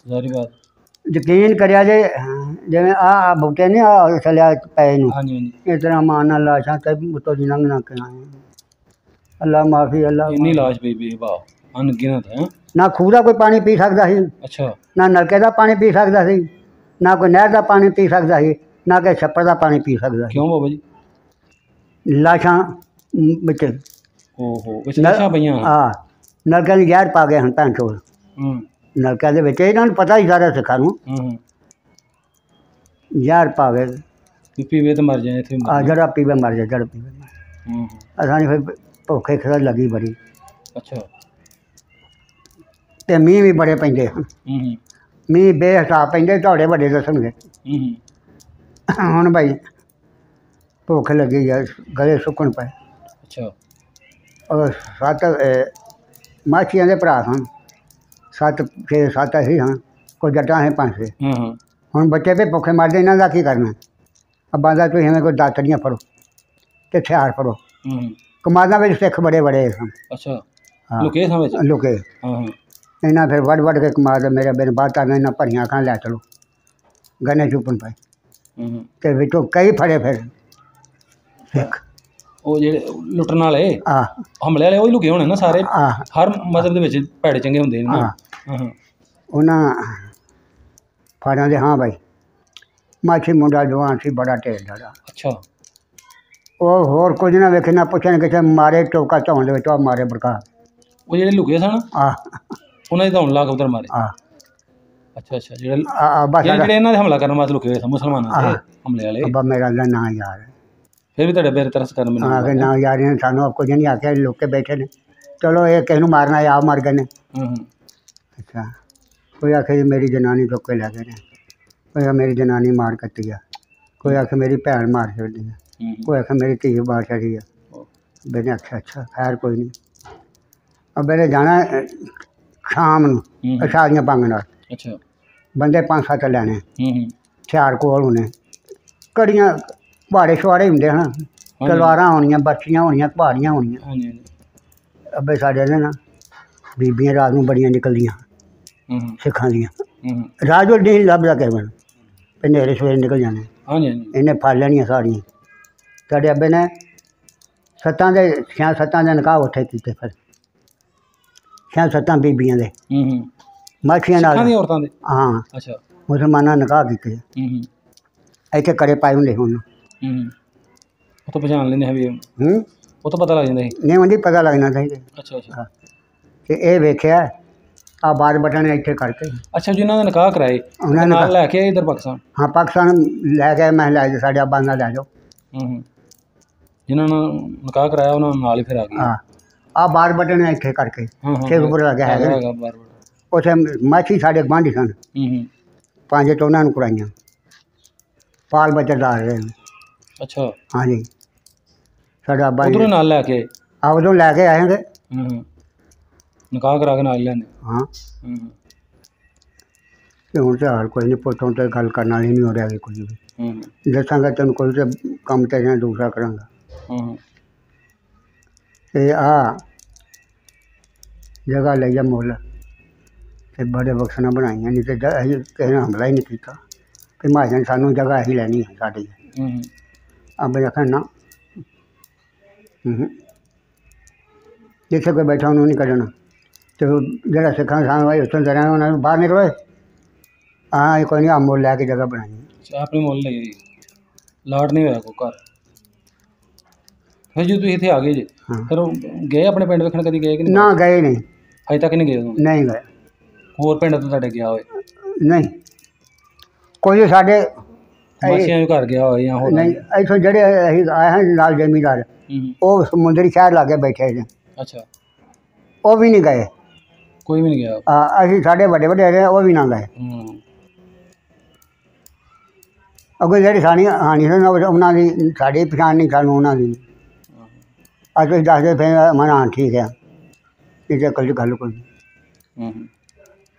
ਸਾਰੀ ਬਾਤ ਯਕੀਨ ਕਰਿਆ ਜੇ, ਜਿਵੇਂ ਆ ਬੂਟੇ ਨੇ ਆ ਥੱਲਿਆ ਪਏ ਨੂੰ, ਹਾਂਜੀ ਹਾਂਜੀ। ਇਸ ਤਰ੍ਹਾਂ ਮਾਨ ਨਾਲ ਲਾਸ਼ਾਂ ਤੇ ਉੱਤੋਂ ਦੀ ਲੰਘ ਕੇ ਆਏ। ਅੱਲਾ ਮਾਫੀ, ਅੱਲਾ ਇੰਨੀ ਲਾਸ਼ ਪਈ ਪਈ ਵਾਹ, ਅਣਗਿਣਤ ਹੈ। ਨਾ ਖੂਹ ਦਾ ਕੋਈ ਪਾਣੀ ਪੀ ਸਕਦਾ ਸੀ, ਅੱਛਾ। ਨਾ ਨਲਕੇ ਦਾ ਪਾਣੀ ਪੀ ਸਕਦਾ ਸੀ, ਨਾ ਕੋਈ ਨਹਿਰ ਦਾ ਪਾਣੀ ਪੀ ਸਕਦਾ ਸੀ, ਨਾ ਕਿ ਛੱਪੜ ਦਾ ਪਾਣੀ ਪੀ ਸਕਦਾ ਸੀ। ਕਿਉਂ ਬਾਬਾ ਜੀ? ਲਾਸ਼ਾਂ ਵਿੱਚ ਓਹੋ, ਵਿੱਚ ਲਾਸ਼ਾਂ ਪਈਆਂ? ਨਲਕਿਆਂ ਦੀ ਜ਼ਹਿਰ ਪਾ ਗਏ ਹਨ ਭੈਣ ਚੋਦ। ਨਲਕਿਆਂ ਦੇ ਵਿੱਚ ਇਹਨਾਂ ਨੂੰ ਪਤਾ ਹੀ ਸਾਰਾ ਸਿੱਖਾਂ ਨੂੰ, ਜ਼ਹਿਰ ਪਾ ਗਏ। ਪੀਵੇ ਤਾਂ ਮਰ ਜਾਏ ਇੱਥੇ। ਜੜਾ ਪੀਵੇ ਮਰ ਜਾਏ, ਜੜ ਪੀਵੇ। ਅਸਾਂ ਫਿਰ ਭੁੱਖੇ ਖਿੱਚ ਲੱਗੀ ਬੜੀ। ਅੱਛਾ। ਤੇ ਮੀਂਹ ਵੀ ਬੜੇ ਪੈਂਦੇ ਹਨ, ਮੀਂਹ ਬੇਹਿਸਾਬ ਪੈਂਦੇ, ਤੁਹਾਡੇ ਵੱਡੇ ਦੱਸਣਗੇ। ਹੁਣ ਭਾਈ ਭੁੱਖ ਲੱਗੀ ਆ, ਗਲੇ ਸੁੱਕਣ ਪਏ। ਅੱਛਾ। ਔਰ 7 ਮਾਛੀਆਂ ਦੇ ਭਰਾ ਸਨ, 7 ਅਸੀਂ ਹਾਂ, ਕੋਈ ਜੱਟਾਂ ਹੈ 5-6। ਹੁਣ ਬੱਚੇ ਵੀ ਭੁੱਖੇ ਮਰਦੇ, ਇਹਨਾਂ ਦਾ ਕੀ ਕਰਨਾ। ਅੱਬਾ ਦਾ ਤੁਸੀਂ ਐਵੇਂ ਕੋਈ ਦਾਤਰੀਆਂ ਫੜੋ ਤੇ ਹਥਿਆਰ ਫੜੋ। ਕਮਾਦਾਂ ਵਿੱਚ ਸਿੱਖ ਬੜੇ ਬੜੇ ਸਨ। ਅੱਛਾ। ਲੁਕੇ ਸਨ ਵਿੱਚ? ਲੁਕੇ। ਇਹਨਾਂ ਫਿਰ ਵੱਢ ਕੇ ਕਮਾਦ ਮੇਰੇ ਬਿਨ ਬਾਤਾਂ ਨੇ ਇਹਨਾਂ ਭਰੀਆਂ ਅੱਖਾਂ ਲੈ ਚਲੋ, ਗੰਨੇ ਚੁੱਪਣ ਪਏ ਤੇ ਵਿੱਚੋਂ ਕਈ ਫੜੇ ਫਿਰ ਸਿੱਖ। ਉਹ ਜਿਹੜੇ ਲੁੱਟਣ ਵਾਲੇ ਹਮਲੇ ਵਾਲੇ ਉਹ ਹੀ ਲੁਕੇ ਹੋਣੇ ਨਾ ਸਾਰੇ? ਹਰ ਮਜ਼ਹਬ ਦੇ ਵਿੱਚ ਭੈੜੇ ਚੰਗੇ ਹੁੰਦੇ ਨੇ ਨਾ। ਉਹਨਾਂ ਫੜਾਂ ਦੇ ਹਾਂ ਭਾਈ, ਮਾਛੀ ਮੁੰਡਾ ਜਵਾਨ ਸੀ, ਬੜਾ ਢੇਰ ਦਾ। ਅੱਛਾ। ਉਹ ਹੋਰ ਕੁਝ ਨਾ ਵੇਖੇ, ਨਾ ਪੁੱਛਣ ਕਿਸੇ ਮਾਰੇ ਟੋਕਾ ਝੌਣ ਦੇ ਵਿੱਚ, ਉਹ ਮਾਰੇ ਬੜਕਾ। ਉਹ ਜਿਹੜੇ ਲੁਕੇ ਸਨ ਉਹਨਾਂ ਦੀ ਧੌਣ ਲਾ ਕੇ ਉਧਰ ਮਾਰੇ? ਅੱਛਾ ਅੱਛਾ। ਜਿਹੜੇ ਇਹਨਾਂ ਦੇ ਹਮਲਾ ਕਰਨ ਵਾਸਤੇ ਲੁਕੇ ਹੋਏ ਸਨ, ਮੁਸਲਮਾਨਾਂ ਦੇ ਹਮਲੇ ਵਾਲੇ? ਅੱਬਾ ਮੇਰਾ ਦਾ ਨਾਂ ਯਾਰ ਹੈ। ਫਿਰ ਵੀ ਤੁਹਾਡੇ ਬੇਰ ਤਰਸ ਕਰਨ ਮੈਨੂੰ ਆ ਕੇ ਨਾ ਯਾਰ ਨੇ ਸਾਨੂੰ ਕੁਝ ਨਹੀਂ ਆਖਿਆ, ਲੁੱਕ ਕੇ ਬੈਠੇ ਨੇ। ਚਲੋ ਇਹ ਕਿਸੇ ਨੂੰ ਮਾਰਨਾ, ਆਪ ਮਰ ਗਏ ਨੇ। ਅੱਛਾ। ਕੋਈ ਆਖੇ ਜੀ ਮੇਰੀ ਜਨਾਨੀ ਚੁੱਕ ਕੇ ਲੈ ਗਏ ਨੇ, ਕੋਈ ਮੇਰੀ ਜਨਾਨੀ ਮਾਰ ਕੱਟੀ ਆ, ਕੋਈ ਆਖੇ ਮੇਰੀ ਭੈਣ ਮਾਰ ਛੱਡੀ ਆ, ਕੋਈ ਆਖੇ ਮੇਰੀ ਧੀ ਮਾਰ ਛੱਡੀ ਆ। ਮੈਨੇ ਆਖਿਆ ਅੱਛਾ ਖੈਰ ਕੋਈ ਨਹੀਂ। ਮੈਨੇ ਜਾਣਾ ਸ਼ਾਮ ਨੂੰ ਸ਼ਾਦੀਆਂ ਭੰਗ ਨਾਲ। ਅੱਛਾ। ਬੰਦੇ 5-7 ਲੈਣੇ, ਹਥਿਆਰ ਕੋਲ ਹੋਣੇ, ਕੜੀਆਂ ਕੁਹਾੜੇ ਸ਼ੁਹਾੜੇ ਹੁੰਦੇ ਹਨ, ਤਲਵਾਰਾਂ ਹੋਣੀਆਂ, ਬਰਛੀਆਂ ਹੋਣੀਆਂ, ਕੁਹਾੜੀਆਂ ਹੋਣੀਆਂ। ਅੱਬੇ ਸਾਡੇ ਨੇ ਨਾ ਬੀਬੀਆਂ ਰਾਤ ਨੂੰ ਬੜੀਆਂ ਨਿਕਲਦੀਆਂ ਸਿੱਖਾਂ ਦੀਆਂ। ਰਾਜ ਨਹੀਂ ਲੱਭਦਾ ਕਿਸੇ ਨੂੰ, ਹਨੇਰੇ ਸਵੇਰੇ ਨਿਕਲ ਜਾਣੇ। ਇਹਨੇ ਫੜ ਲੈਣੀਆਂ ਸਾਰੀਆਂ। ਸਾਡੇ ਅੱਬੇ ਨੇ 6 ਦੇ ਨਿਕਾਹ ਉੱਥੇ ਕੀਤੇ, ਫਿਰ 6 ਬੀਬੀਆਂ ਦੇ ਮਾਛੀਆਂ ਨਾਲ। ਹਾਂ। ਅੱਛਾ। ਮੁਸਲਮਾਨਾਂ ਨਿਕਾਹ ਕੀਤੇ, ਇੱਥੇ ਕੜੇ ਪਾਏ ਹੁੰਦੇ ਹੁਣ। ਉਹ ਤਾਂ ਪਛਾਣ ਲੈਂਦੇ ਵੀ, ਉਹ ਤਾਂ ਪਤਾ ਲੱਗ ਜਾਂਦਾ ਸੀ? ਨਹੀਂ ਹੁੰਦੀ, ਪਤਾ ਲੱਗਣਾ ਚਾਹੀਦਾ। ਅੱਛਾ ਅੱਛਾ। ਤੇ ਇਹ ਵੇਖਿਆ ਆ ਬਾਜ ਬਟਨ ਇੱਥੇ ਕਰਕੇ। ਅੱਛਾ। ਜਿਨ੍ਹਾਂ ਨੇ ਨਿਕਾਹ ਕਰਾਏ ਉਹਨਾਂ ਨਾਲ ਲੈ ਕੇ ਇੱਧਰ ਪਾਕਿਸਤਾਨ? ਹਾਂ, ਪਾਕਿਸਤਾਨ ਲੈ ਕੇ ਮੈਂ ਲੈ ਜਾਓ, ਸਾਡੇ ਅੱਬਾ ਨਾਲ ਲੈ ਜਾਓ। ਜਿਨ੍ਹਾਂ ਨੇ ਨਿਕਾਹ ਕਰਾਇਆ ਉਹਨਾਂ ਨਾਲ ਹੀ ਫਿਰ ਆ ਗਏ। ਆ ਬਾਜ ਬਟਨ ਇੱਥੇ ਕਰਕੇ ਸ਼ੇਖਪੁਰ ਲੱਗਿਆ ਹੈਗਾ। ਉੱਥੇ ਮਾਛੀ ਸਾਡੇ ਗੁਆਂਢੀ ਸਨ, 5 ਤੋਂ ਉਹਨਾਂ ਨੂੰ ਕਰਾਈਆਂ, ਪਾਲ ਬੱਚੇਦਾਰ ਰਹੇ। ਅੱਛਾ। ਹਾਂਜੀ। ਸਾਡਾ ਅੱਬਾ ਉਧਰੋਂ ਨਾਲ ਲੈ ਕੇ ਉਦੋਂ ਲੈ ਕੇ ਆਏਗੇ, ਨਿਕਾਹ ਕਰਾ ਕੇ ਨਾਲ ਲੈਂਦੇ। ਹਾਂ। ਤੇ ਹੁਣ ਤਾਂ ਹਾਲ ਕੋਈ ਨਹੀਂ, ਪੁੱਛੋਂ ਤੇ ਗੱਲ ਕਰਨ ਵਾਲੀ ਨਹੀਂ ਹੋ ਰਿਹਾ ਕੋਈ ਵੀ। ਦੱਸਾਂਗਾ ਤੈਨੂੰ ਕੋਈ ਤਾਂ ਕੰਮ ਤੇ ਜਾਂ ਦੂਸਰਾ ਕਰਾਂਗਾ। ਤੇ ਆ ਜਗ੍ਹਾ ਲਈ ਆ ਮੁੱਲ, ਤੇ ਬੜੇ ਬਖਸ਼ਣਾ ਬਣਾਈਆਂ, ਨਹੀਂ ਤੇ ਅਸੀਂ ਕਿਸੇ ਨੇ ਹਮਲਾ ਹੀ ਨਹੀਂ ਕੀਤਾ। ਫਿਰ ਮਹਾਜਨ ਸਾਨੂੰ ਜਗ੍ਹਾ ਅਸੀਂ ਲੈਣੀ ਹੈ ਸਾਡੀ। ਅੱਬੇ ਆਖਿਆ ਨਾ, ਜਿੱਥੇ ਕੋਈ ਬੈਠਾ ਉਹਨੂੰ ਨਹੀਂ ਕੱਢਣਾ। ਤੇ ਜਿਹੜਾ ਸਿੱਖਾਂ ਦੇ ਸਾਹਮਣੇ ਉੱਥੋਂ ਦੇ ਰਹਿਣਾ, ਉਹਨਾਂ ਨੂੰ ਬਾਹਰ ਨਿਕਲੋ। ਇਹ ਕੋਈ ਨਹੀਂ, ਆ ਮੁੱਲ ਲੈ ਕੇ ਜਗ੍ਹਾ ਬਣਾਈ। ਆਪਣੀ ਮੁੱਲ ਲਈ ਲਾਟ ਨਹੀਂ ਹੋਇਆ ਕੋਈ ਘਰ? ਫਿਰ ਜਦੋਂ ਤੁਸੀਂ ਇੱਥੇ ਆ ਗਏ ਜੇ ਹਾਂ। ਫਿਰ ਉਹ ਗਏ ਆਪਣੇ ਪਿੰਡ ਵੇਖਣ, ਕਦੀ ਗਏ ਕਿ ਨਹੀਂ? ਨਾ ਗਏ ਨਹੀਂ, ਅਜੇ ਤੱਕ ਨਹੀਂ ਗਏ ਉਦੋਂ? ਨਹੀਂ ਗਏ, ਹੋਰ ਪਿੰਡ ਤੋਂ ਤੁਹਾਡੇ ਗਿਆ ਹੋਏ? ਨਹੀਂ ਕੋਈ ਸਾਡੇ ਮਾਸੀਆਂ ਦੇ ਘਰ ਗਿਆ ਹੋਏ ਜਾਂ ਹੋਰ? ਨਹੀਂ, ਇੱਥੋਂ ਜਿਹੜੇ ਅਸੀਂ ਆਏ ਹਾਂ ਨਾਲ ਜ਼ਮੀਂਦਾਰ, ਉਹ ਸਮੁੰਦਰੀ ਸ਼ਹਿਰ ਲਾਗੇ ਬੈਠੇ ਨੇ, ਅੱਛਾ, ਉਹ ਵੀ ਨਹੀਂ ਗਏ। ਕੋਈ ਵੀ ਨਹੀਂ ਗਿਆ? ਅਸੀਂ ਸਾਡੇ ਵੱਡੇ ਵੱਡੇ ਉਹ ਵੀ ਨਾ ਗਏ। ਅੱਗੇ ਜਿਹੜੀ ਸਾਡੀ ਹਾਨੀ ਸੀ ਉਹਨਾਂ ਦੀ ਸਾਡੀ ਪਛਾਣ ਨਹੀਂ, ਸਾਨੂੰ ਉਹਨਾਂ ਦੀ। ਅੱਜ ਤੁਸੀਂ ਦੱਸਦੇ ਫਿਰ ਮਨਾ ਠੀਕ ਆ, ਇਹ ਤਾਂ ਕੋਈ ਗੱਲ ਕੋਈ ਨਹੀਂ।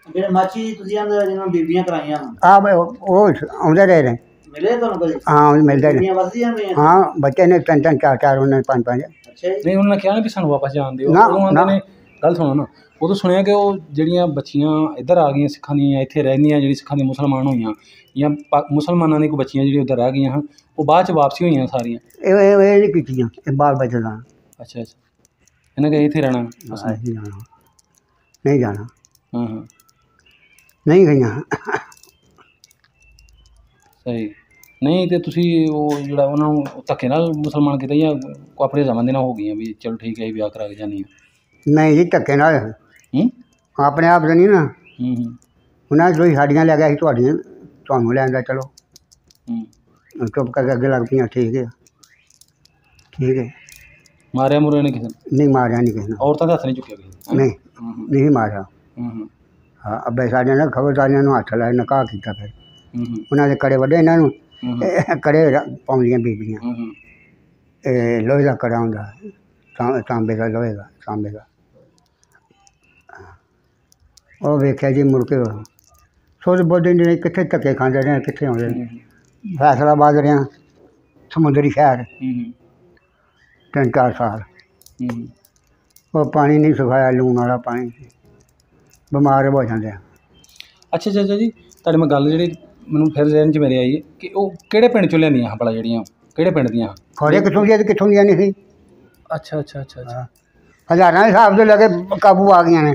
ਜਿਹੜੇ ਮਾਚੀ ਤੁਸੀਂ ਆਂਦੇ ਜਿਹਨਾਂ ਬੀਬੀਆਂ ਕਰਾਈਆਂ ਉਹ ਆਉਂਦੇ ਰਹੇ ਨੇ, ਮਿਲੇ ਤੁਹਾਨੂੰ ਕਦੇ? ਹਾਂ ਮਿਲਦੇ ਨੇ। ਬੀਬੀਆਂ ਵਸਦੀਆਂ ਪਈਆਂ? ਹਾਂ, ਬੱਚੇ ਨੇ 3-3 4-4, ਉਹਨਾਂ ਨੇ 5-5। ਅੱਛਾ ਜੀ। ਨਹੀਂ, ਉਹਨਾਂ ਨੇ ਕਿਹਾ ਨਾ ਕਿ ਸਾਨੂੰ ਵਾਪਸ ਜਾਣ ਦਿਓ? ਨਾ, ਉਦੋਂ ਆਉਂਦੇ ਨੇ, ਗੱਲ ਸੁਣੋ ਨਾ, ਉਦੋਂ ਸੁਣਿਆ ਕਿ ਉਹ ਜਿਹੜੀਆਂ ਬੱਚੀਆਂ ਇੱਧਰ ਆ ਗਈਆਂ ਸਿੱਖਾਂ ਦੀਆਂ, ਇੱਥੇ ਰਹਿੰਦੀਆਂ, ਜਿਹੜੀ ਸਿੱਖਾਂ ਦੀਆਂ ਮੁਸਲਮਾਨ ਹੋਈਆਂ ਜਾਂ ਮੁਸਲਮਾਨਾਂ ਦੀ ਕੋਈ ਬੱਚੀਆਂ ਜਿਹੜੀਆਂ ਉੱਧਰ ਰਹਿ ਗਈਆਂ ਹਨ, ਉਹ ਬਾਅਦ 'ਚ ਵਾਪਸੀ ਹੋਈਆਂ ਸਾਰੀਆਂ? ਇਹ ਨਹੀਂ ਕੀਤੀਆਂ, ਇਹ ਬਾਲ ਬੱਚੇ ਦਾ। ਅੱਛਾ ਅੱਛਾ, ਇਹਨਾਂ ਕਹੇ ਇੱਥੇ ਰਹਿਣਾ? ਨਹੀਂ ਜਾਣਾ, ਨਹੀਂ ਜਾਣਾ, ਹਾਂ ਹਾਂ, ਨਹੀਂ ਗਈਆਂ। ਸਹੀ। ਨਹੀਂ ਤੇ ਤੁਸੀਂ ਉਹ ਜਿਹੜਾ ਉਹਨਾਂ ਨੂੰ ਧੱਕੇ ਨਾਲ ਮੁਸਲਮਾਨ ਕੀਤਾ ਜਾਂ ਆਪਣੇ ਜ਼ਮਾਨੇ ਨਾਲ ਹੋ ਗਈਆਂ ਵੀ ਚਲੋ ਠੀਕ ਹੈ ਵਿਆਹ ਕਰਾ ਕੇ ਜਾਂਦੀ ਆ? ਨਹੀਂ ਜੀ, ਧੱਕੇ ਨਾਲ। ਆਪਣੇ ਆਪ ਤਾਂ ਨਹੀਂ ਨਾ, ਉਹਨਾਂ ਤੁਸੀਂ ਸਾਡੀਆਂ ਲੈ ਗਿਆ ਸੀ, ਤੁਹਾਡੀਆਂ ਤੁਹਾਨੂੰ ਲੈਂਦਾ, ਚਲੋ ਚੁੱਪ ਕਰਕੇ ਅੱਗੇ ਲੱਗ ਪਈਆਂ। ਠੀਕ ਹੈ, ਠੀਕ ਹੈ। ਮਾਰਿਆ ਮੁਰਿਆ ਨੇ ਕਿਸੇ ਨੇ? ਨਹੀਂ ਮਾਰਿਆ, ਨਹੀਂ ਕਿਸੇ ਨੇ। ਔਰਤਾਂ ਦਾ ਹੱਥ ਨਹੀਂ ਚੁੱਕਿਆ ਕਿਸੇ ਨੇ? ਨਹੀਂ, ਨਹੀਂ ਮਾਰਿਆ। ਹਾਂ, ਅੱਬੇ ਸਾਡੇ ਨੇ ਖਬਰਦਾਰੀਆਂ ਨੂੰ ਹੱਥ ਲਾਇਆ, ਨਿਕਾਹ ਕੀਤਾ। ਫਿਰ ਉਹਨਾਂ ਦੇ ਕੜੇ ਵੱਡੇ, ਇਹਨਾਂ ਨੂੰ ਕੜੇ ਪਾਉਂਦੀਆਂ ਬੀਬੀਆਂ। ਇਹ ਲੋਹੇ ਦਾ ਕੜਾ ਹੁੰਦਾ, ਤਾਂਬੇ ਦਾ, ਲੋਹੇ ਦਾ, ਤਾਂਬੇ ਦਾ। ਉਹ ਵੇਖਿਆ ਜੀ, ਮੁੜ ਕੇ ਸੋਚ ਬੋਲਦੇ ਨੇ ਕਿੱਥੇ ਧੱਕੇ ਖਾਂਦੇ ਰਹੇ, ਕਿੱਥੇ ਆਉਂਦੇ ਨੇ। ਫੈਸਲਾਬਾਦ ਰਿਹਾ, ਸਮੁੰਦਰੀ ਸ਼ਹਿਰ, 3-4 ਸਾਲ। ਉਹ ਪਾਣੀ ਨਹੀਂ ਸਿਖਾਇਆ, ਲੂਣ ਵਾਲਾ ਪਾਣੀ, ਬਿਮਾਰ ਹੋ ਜਾਂਦੇ ਆ। ਅੱਛਾ ਚਾਚਾ ਜੀ, ਤੁਹਾਡੇ ਮੈਂ ਗੱਲ ਜਿਹੜੀ ਮੈਨੂੰ ਫਿਰ ਜ਼ਹਿਨ 'ਚ ਮੇਰੇ ਆਈ ਕਿ ਉਹ ਕਿਹੜੇ ਪਿੰਡ 'ਚੋਂ ਲਿਆਂਦੀਆਂ ਭਲਾ, ਜਿਹੜੀਆਂ ਕਿਹੜੇ ਪਿੰਡ ਦੀਆਂ? ਖੋਰੇ ਕਿੱਥੋਂ ਦੀਆਂ ਤੇ ਕਿੱਥੋਂ ਦੀਆਂ ਨਹੀਂ ਸੀ। ਅੱਛਾ ਅੱਛਾ ਅੱਛਾ ਅੱਛਾ, ਹਜ਼ਾਰਾਂ ਦੇ ਹਿਸਾਬ ਤੋਂ ਲੈ ਕੇ ਕਾਬੂ ਆ ਗਈਆਂ ਨੇ।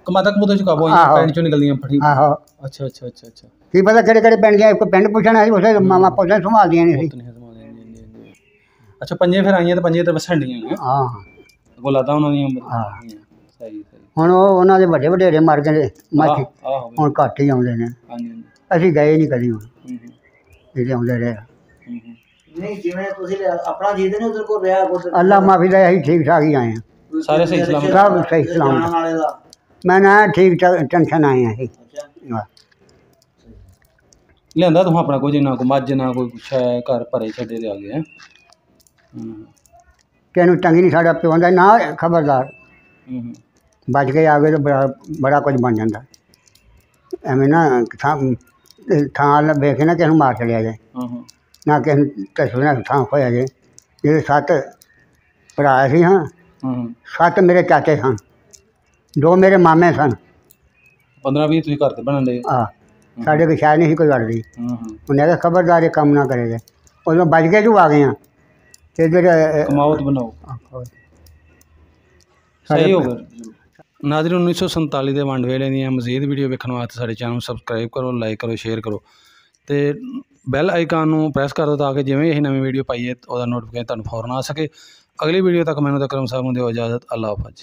ਕਮਾਦਾ ਕਮੂਦਾ 'ਚ ਕਾਬੂ ਆਈਆਂ, ਪਿੰਡ 'ਚੋਂ ਨਿਕਲਦੀਆਂ ਫੜੀ? ਆਹੋ। ਅੱਛਾ ਅੱਛਾ ਅੱਛਾ ਅੱਛਾ, ਕੀ ਪਤਾ ਕਿਹੜੇ ਕਿਹੜੇ ਪਿੰਡ ਦੀਆਂ, ਕੋਈ ਪਿੰਡ ਪੁੱਛਣਾ ਸੀ, ਉਸੇ ਮਾਮਾ ਪੁੱਛਣਾ ਸੰਭਾਲਦੀਆਂ ਨਹੀਂ ਸੀ। ਅੱਛਾ, ਪੰਜੇ ਫਿਰ ਆਈਆਂ ਤੇ ਪੰਜੇ ਤੇ ਵਸਣ ਡੀਆਂ? ਹਾਂ, ਅੱਗੋਂ ਲੱਗਦਾ ਉਹਨਾਂ ਦੀਆਂ। ਸਹੀ ਸਹੀ। ਹੁਣ ਉਹਨਾਂ ਦੇ ਵੱਡੇ ਵਡੇਰੇ ਮਰ ਗਏ ਮਾਛੀ, ਹੁਣ ਘੱਟ ਹੀ ਆਉਂਦੇ ਨੇ। ਹਾਂਜੀ, ਅਸੀਂ ਗਏ ਨਹੀਂ ਕਦੀ, ਹੁਣ ਜਿਹੜੇ ਆਉਂਦੇ ਰਹੇ। ਨਹੀਂ, ਜਿਵੇਂ ਤੁਸੀਂ ਆਪਣਾ ਜੀਦੇ ਨੇ ਉਧਰ ਕੋ ਰਿਹਾ ਉਧਰ? ਅੱਲਾ ਮਾਫੀ ਦਾ, ਅਸੀਂ ਠੀਕ ਠਾਕ ਹੀ ਆਏ ਹਾਂ। ਸਾਰੇ ਸਹੀ ਸਲਾਮਤ? ਸਭ ਸਹੀ ਸਲਾਮਤ। ਵਾਲੇ ਦਾ ਮੈਂ ਨਾ ਠੀਕ ਟੈਨਸ਼ਨ ਆਏ ਹਾਂ ਅਸੀਂ। ਲਿਆਂਦਾ ਤੂੰ ਆਪਣਾ ਕੁਝ ਨਾ, ਕੋਈ ਮੱਝ ਨਾ ਕੋਈ ਕੁਛ ਹੈ, ਘਰ ਭਰੇ ਛੱਡੇ ਤੇ ਆ ਗਏ? ਕਿਸੇ ਨੂੰ ਤੰਗੀ ਨਹੀਂ, ਸਾਡਾ ਪਿਓ ਦਾ ਨਾ, ਖਬਰਦਾਰ ਬਚ ਕੇ ਆ ਗਏ ਤਾਂ ਬੜਾ ਕੁਝ ਬਣ ਜਾਂਦਾ। ਐਵੇਂ ਨਾ ਥਾਂ ਵੇਖ ਕੇ ਨਾ ਕਿਸੇ ਨੂੰ ਮਾਰ ਚਲਿਆ ਜਾਏ, ਨਾ ਕਿਸੇ ਨੂੰ ਤਸਵੀਰਾਂ ਥਾਂ ਹੋਇਆ ਜਾਏ। ਜਿਹੜੇ 7 ਭਰਾ ਸੀ, ਹਾਂ 7 ਮੇਰੇ ਚਾਚੇ ਸਨ, 2 ਮੇਰੇ ਮਾਮੇ ਸਨ। 15-20 ਤੁਸੀਂ ਘਰ ਤੇ ਬਣਨ ਦੇ? ਸਾਡੇ ਕੋਲ ਸ਼ਾਇਦ ਨਹੀਂ ਸੀ ਕੋਈ ਵੜਦੀ। ਉਹਨੇ ਕਿਹਾ ਖਬਰਦਾਰ ਇਹ ਕੰਮ ਨਾ ਕਰੇਗਾ। ਉਦੋਂ ਬਚ ਕੇ ਤੂੰ ਆ ਗਏ ਹਾਂ ਤੇ ਇੱਧਰ ਕਮਾਓ ਤੇ ਬਣਾਓ। ਸਹੀ ਹੋ ਗਿਆ। ਨਾਜ਼ਰੀਨ, 1947 ਦੇ ਵੰਡ ਵੇਲੇ ਦੀਆਂ ਮਜ਼ੀਦ ਵੀਡੀਓ ਵੇਖਣ ਵਾਸਤੇ ਸਾਡੇ ਚੈਨਲ ਨੂੰ ਸਬਸਕ੍ਰਾਈਬ ਕਰੋ, ਲਾਈਕ ਕਰੋ, ਸ਼ੇਅਰ ਕਰੋ ਤੇ ਬੈਲ ਆਈਕਾਨ ਨੂੰ ਪ੍ਰੈਸ ਕਰ ਦਿਓ ਤਾਂ ਕਿ ਜਿਵੇਂ ਅਸੀਂ ਨਵੀਂ ਵੀਡੀਓ ਪਾਈਏ ਉਹਦਾ ਨੋਟੀਫਿਕੇਸ਼ਨ ਤੁਹਾਨੂੰ ਫੌਰਨ ਆ ਸਕੇ। ਅਗਲੀ ਵੀਡੀਓ ਤੱਕ ਮੈਨੂੰ ਤਾਂ ਕਰਮ ਸਾਹਿਬ ਨੂੰ ਦਿਓ ਇਜਾਜ਼ਤ। ਅੱਲਾਹ ਹਾਫਿਜ਼।